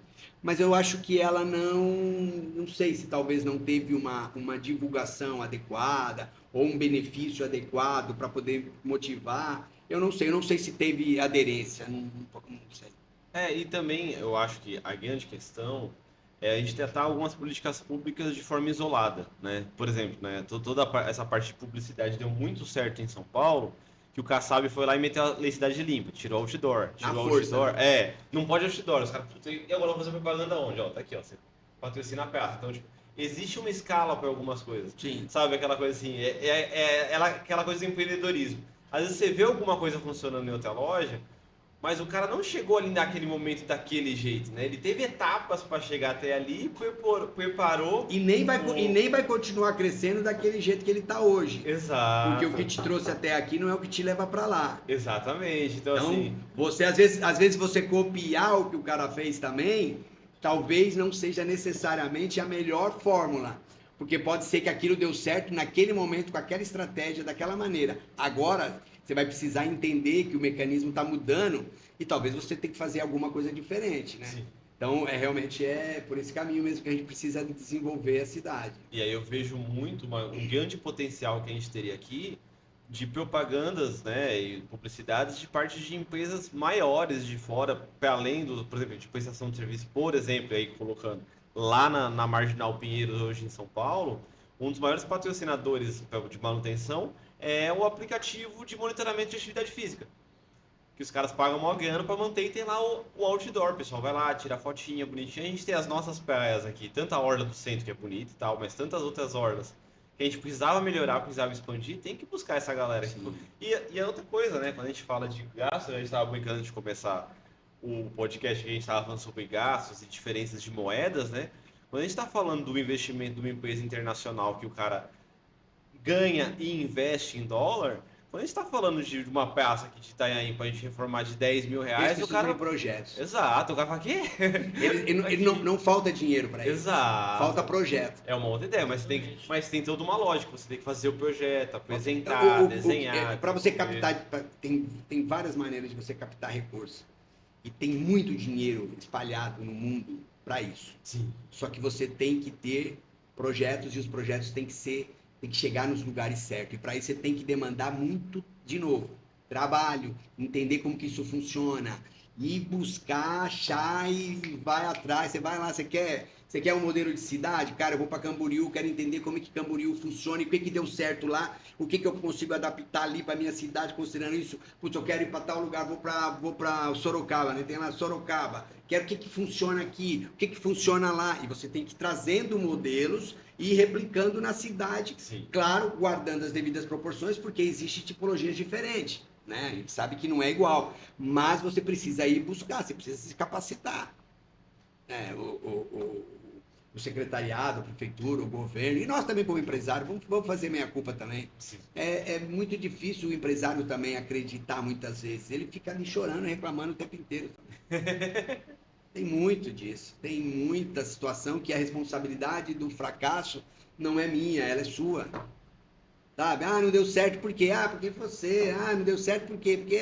Mas eu acho que ela não sei se talvez não teve uma divulgação adequada ou um benefício adequado para poder motivar. Eu não sei se teve aderência, não sei. E também eu acho que a grande questão é a gente tratar algumas políticas públicas de forma isolada, né? Por exemplo, né, toda essa parte de publicidade deu muito certo em São Paulo, que o Kassab foi lá e meteu a lei Cidade Limpa, tirou o outdoor. Tirou o outdoor. Né? Não pode outdoor. Os caras, e agora eu vou fazer propaganda onde? Ó, tá aqui, ó. Você patrocina a praça. Então, tipo, existe uma escala para algumas coisas. Sim. Sabe, aquela coisa assim, aquela coisa do empreendedorismo. Às vezes você vê alguma coisa funcionando em outra loja, mas o cara não chegou ali naquele momento daquele jeito, né? Ele teve etapas para chegar até ali, preparou... E nem vai continuar crescendo daquele jeito que ele está hoje. Exato. Porque o que te trouxe até aqui não é o que te leva para lá. Exatamente. Então assim... Você, às vezes você copiar o que o cara fez também, talvez não seja necessariamente a melhor fórmula. Porque pode ser que aquilo deu certo naquele momento, com aquela estratégia, daquela maneira. Agora... Você vai precisar entender que o mecanismo está mudando e talvez você tenha que fazer alguma coisa diferente, né? Sim. Então, realmente é por esse caminho mesmo que a gente precisa desenvolver a cidade. E aí eu vejo muito um grande potencial que a gente teria aqui de propagandas, né, e publicidades de parte de empresas maiores de fora, para além do, por exemplo, de prestação de serviço, por exemplo, aí colocando lá na Marginal Pinheiros, hoje em São Paulo, um dos maiores patrocinadores de manutenção é o aplicativo de monitoramento de atividade física. Que os caras pagam uma grana para manter e tem lá o outdoor. O pessoal vai lá, tira a fotinha bonitinha. A gente tem as nossas praias aqui, tanto a orla do centro que é bonita e tal, mas tantas outras orlas que a gente precisava melhorar, precisava expandir, tem que buscar essa galera aqui. E a outra coisa, né? Quando a gente fala de gastos, a gente estava brincando antes de começar o podcast que a gente estava falando sobre gastos e diferenças de moedas, né? Quando a gente está falando do investimento de uma empresa internacional que o cara ganha e investe em dólar, quando a gente está falando de uma praça aqui de Itanhaém para a gente reformar de 10 mil reais, o cara... projetos. Exato, o cara fala, quê? Ele não falta dinheiro para isso. Exato. Falta projeto. É uma outra ideia, mas tem toda uma lógica. Você tem que fazer o projeto, apresentar, desenhar. Para você captar, tem várias maneiras de você captar recursos. E tem muito dinheiro espalhado no mundo para isso. Sim. Só que você tem que ter projetos e os projetos têm que chegar nos lugares certos. E para isso você tem que demandar muito, de novo, trabalho, entender como que isso funciona, e buscar, achar e vai atrás. Você vai lá, você quer um modelo de cidade? Cara, eu vou para Camboriú, quero entender como é que Camboriú funciona e o que deu certo lá, o que eu consigo adaptar ali para minha cidade, considerando isso. Putz, eu quero ir para tal lugar, vou para Sorocaba, né? Tem lá Sorocaba. Quero o que funciona aqui, o que funciona lá. E você tem que ir trazendo modelos e ir replicando na cidade. Sim. Claro, guardando as devidas proporções, porque existem tipologias diferentes. Né? A gente sabe que não é igual, mas você precisa ir buscar, você precisa se capacitar. O secretariado, a prefeitura, o governo, e nós também como empresário, vamos fazer meia culpa também. É muito difícil o empresário também acreditar muitas vezes, ele fica ali chorando, reclamando o tempo inteiro também. Tem muito disso, tem muita situação que a responsabilidade do fracasso não é minha, ela é sua. Sabe? Não deu certo por quê? Porque você. Não deu certo por quê? Porque.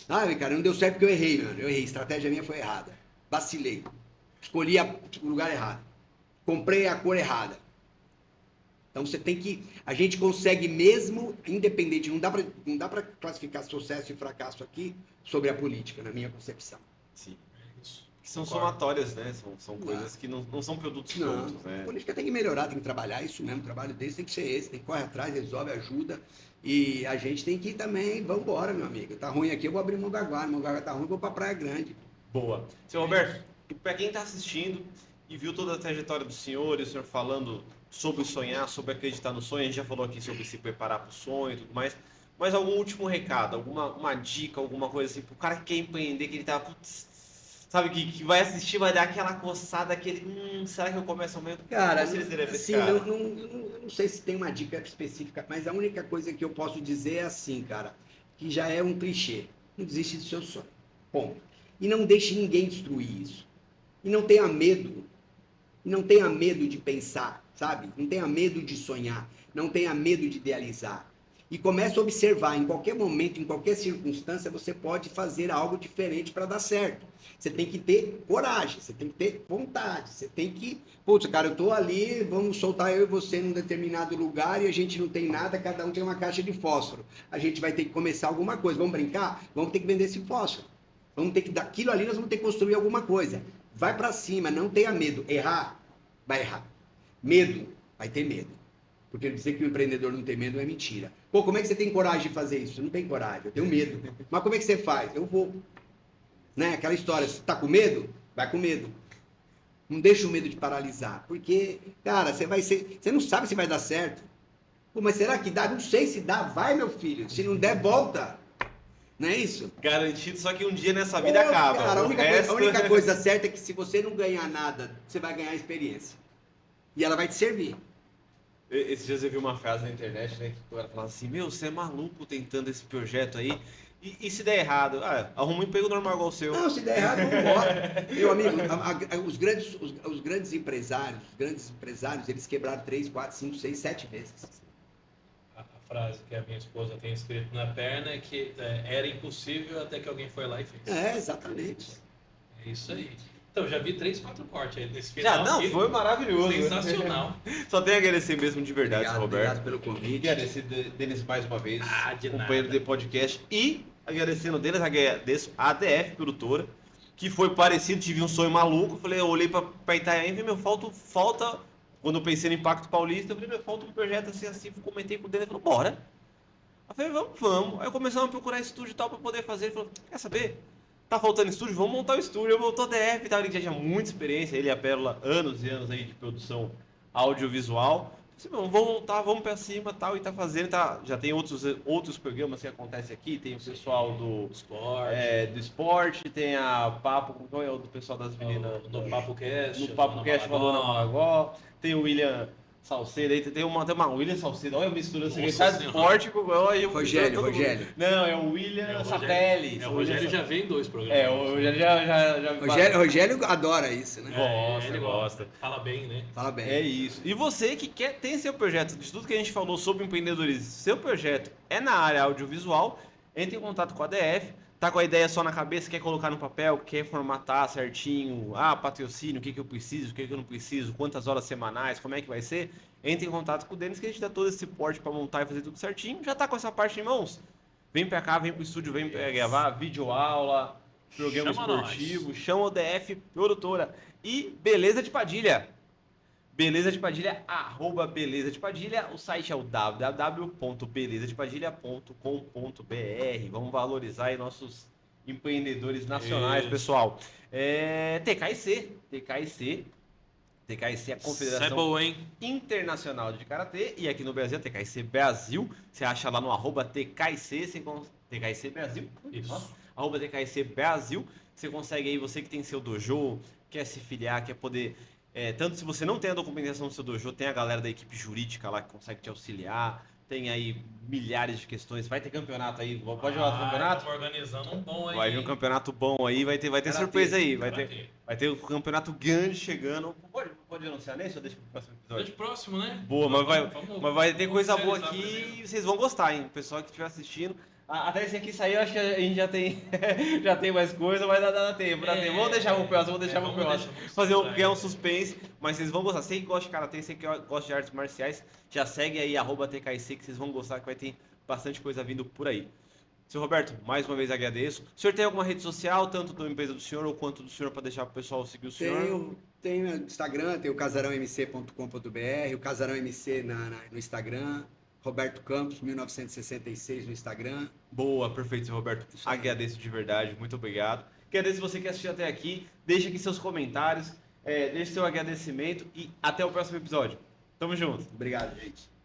Sabe, cara, não deu certo porque eu errei, mano. Eu errei. A estratégia minha foi errada. Vacilei. Escolhi o lugar errado. Comprei a cor errada. Então você tem que. A gente consegue mesmo, independente. Não dá pra classificar sucesso e fracasso aqui sobre a política, na minha concepção. Sim. Que são somatórias, né? São coisas que não são produtos prontos, né? A política tem que melhorar, tem que trabalhar isso mesmo. O trabalho deles tem que ser esse, tem que correr atrás, resolve, ajuda. E a gente tem que também, vamos embora, meu amigo. Tá ruim aqui, eu vou abrir Mongaguá. Mongaguá tá ruim, eu vou pra Praia Grande. Boa. Seu Roberto, para quem está assistindo e viu toda a trajetória do senhor, e o senhor falando sobre sonhar, sobre acreditar no sonho, a gente já falou aqui sobre se preparar para o sonho e tudo mais, mas algum último recado, uma dica, alguma coisa assim, pro cara que quer empreender, que ele tá, putz, sabe, que vai assistir, vai dar aquela coçada, aquele, será que eu começo amanhã? Cara, assim, eu não sei se tem uma dica específica, mas a única coisa que eu posso dizer é assim, cara, que já é um clichê. Não desiste do seu sonho. Ponto. E não deixe ninguém destruir isso. E não tenha medo. E não tenha medo de pensar, sabe? Não tenha medo de sonhar. Não tenha medo de idealizar. E comece a observar, em qualquer momento, em qualquer circunstância, você pode fazer algo diferente para dar certo. Você tem que ter coragem, você tem que ter vontade, você tem que... Putz, cara, eu tô ali, vamos soltar eu e você num determinado lugar e a gente não tem nada, cada um tem uma caixa de fósforo. A gente vai ter que começar alguma coisa. Vamos brincar? Vamos ter que vender esse fósforo. Vamos ter que, daquilo ali, nós vamos ter que construir alguma coisa. Vai para cima, não tenha medo. Errar, vai errar. Medo, vai ter medo. Porque dizer que o empreendedor não tem medo é mentira. Pô, como é que você tem coragem de fazer isso? Eu não tenho coragem, eu tenho medo. Mas como é que você faz? Eu vou. Né? Aquela história, você tá com medo? Vai com medo. Não deixa o medo de paralisar. Porque, cara, você não sabe se vai dar certo. Pô, mas será que dá? Não sei se dá. Vai, meu filho. Se não der, volta. Não é isso? Garantido, só que um dia nessa vida acaba. Cara, a única coisa certa é que se você não ganhar nada, você vai ganhar experiência. E ela vai te servir. Esses dias eu vi uma frase na internet, né, que o cara falava assim, você é maluco tentando esse projeto aí, e se der errado? Arruma um emprego normal igual o seu. Não, se der errado, vamos embora. Meu amigo, os grandes empresários, eles quebraram 3, 4, 5, 6, 7 vezes. A frase que a minha esposa tem escrito na perna é que era impossível até que alguém foi lá e fez. Exatamente. É isso aí. Então, já vi 3, 4 cortes aí nesse final. Já, não, aqui. foi maravilhoso. Sensacional. Só tenho a agradecer mesmo de verdade, Roberto. Obrigado pelo convite. Agradecer Denis mais uma vez, de companheiro nada. de podcast. E agradecendo o Denis, agradeço a ADF Produtora, que foi parecido, tive um sonho maluco. Eu olhei pra Itanhaém e falei, falta. Quando eu pensei no Impacto Paulista, eu falei, falta um projeto assim. Comentei com o Denis e falou, bora. Eu falei, vamos. Aí começamos a procurar estúdio e tal pra poder fazer. Ele falou, quer saber? Tá faltando estúdio? Vamos montar o estúdio. Eu montou a DF e tal. Ele já tinha muita experiência. Ele e a Pérola, anos e anos aí de produção audiovisual. Eu falei, vamos montar, vamos pra cima tal. E tá fazendo. Já tem outros programas que acontecem aqui. Tem o pessoal do esporte. Tem a Papo. Qual é o do pessoal das meninas? No Papo Cast. No Papo Cast falou na Malagó. Tem o William Salcedo aí, tem uma William Salcedo, olha a mistura, secretário de esporte com... Rogério. Não, é o William Sapelli. O Rogério já veio em 2 programas. O Rogério Rogério adora isso, né? Ele gosta. Fala bem, né? Fala bem. É isso. E você que tem seu projeto, de tudo que a gente falou sobre empreendedorismo, seu projeto é na área audiovisual, entre em contato com a DF, tá com a ideia só na cabeça, quer colocar no papel, quer formatar certinho, patrocínio, o que eu preciso, o que eu não preciso, quantas horas semanais, como é que vai ser, entre em contato com o Denis que a gente dá todo esse suporte para montar e fazer tudo certinho, já tá com essa parte em mãos, vem pra cá, vem pro estúdio, vem pra gravar, vídeo aula, programa Chama esportivo, chama o DF Produtora. E Beleza de Padilha. Beleza de Padilha, @ Beleza de Padilha. O site é o www.belezadepadilha.com.br. Vamos valorizar aí nossos empreendedores nacionais, Isso. pessoal. TKIC é a Isso é Confederação boa, hein? Internacional de Karatê. E aqui no Brasil, a TKIC Brasil. Você acha lá no @TKIC, TKIC Brasil. Isso. Nossa, @TKIC Brasil. Você consegue aí, você que tem seu dojo, quer se filiar, quer poder... tanto se você não tem a documentação do seu dojo, tem a galera da equipe jurídica lá que consegue te auxiliar. Tem aí milhares de questões. Vai ter campeonato aí. Pode jogar no campeonato? Estamos organizando um bom aí. Vai vir um campeonato bom aí. Vai ter surpresa aí. Vai ter um campeonato grande chegando. Pode anunciar nesse ou deixa pro próximo episódio? Desde próximo, né? Boa, mas vai ter vamos coisa boa oficializar aqui primeiro. e vocês vão gostar, hein? O pessoal que estiver assistindo. Até esse aqui sair, eu acho que a gente já tem, já tem mais coisa, mas dá tempo. Vamos deixar pro próximo, vamos criar um suspense, mas vocês vão gostar. Você que gosta de karatê, você que gosta de artes marciais, já segue aí @TKIC que vocês vão gostar, que vai ter bastante coisa vindo por aí. Seu Roberto, mais uma vez agradeço. O senhor tem alguma rede social, tanto da empresa do senhor ou quanto do senhor, para deixar pro pessoal seguir o senhor? Tenho no Instagram, tem o casarãomc.com.br, o casarãomc no Instagram, Roberto Campos, 1966 no Instagram. Boa, perfeito, seu Roberto. Agradeço de verdade, muito obrigado. Agradeço você que assistiu até aqui. Deixe aqui seus comentários, deixe seu agradecimento e até o próximo episódio. Tamo junto. Obrigado, gente.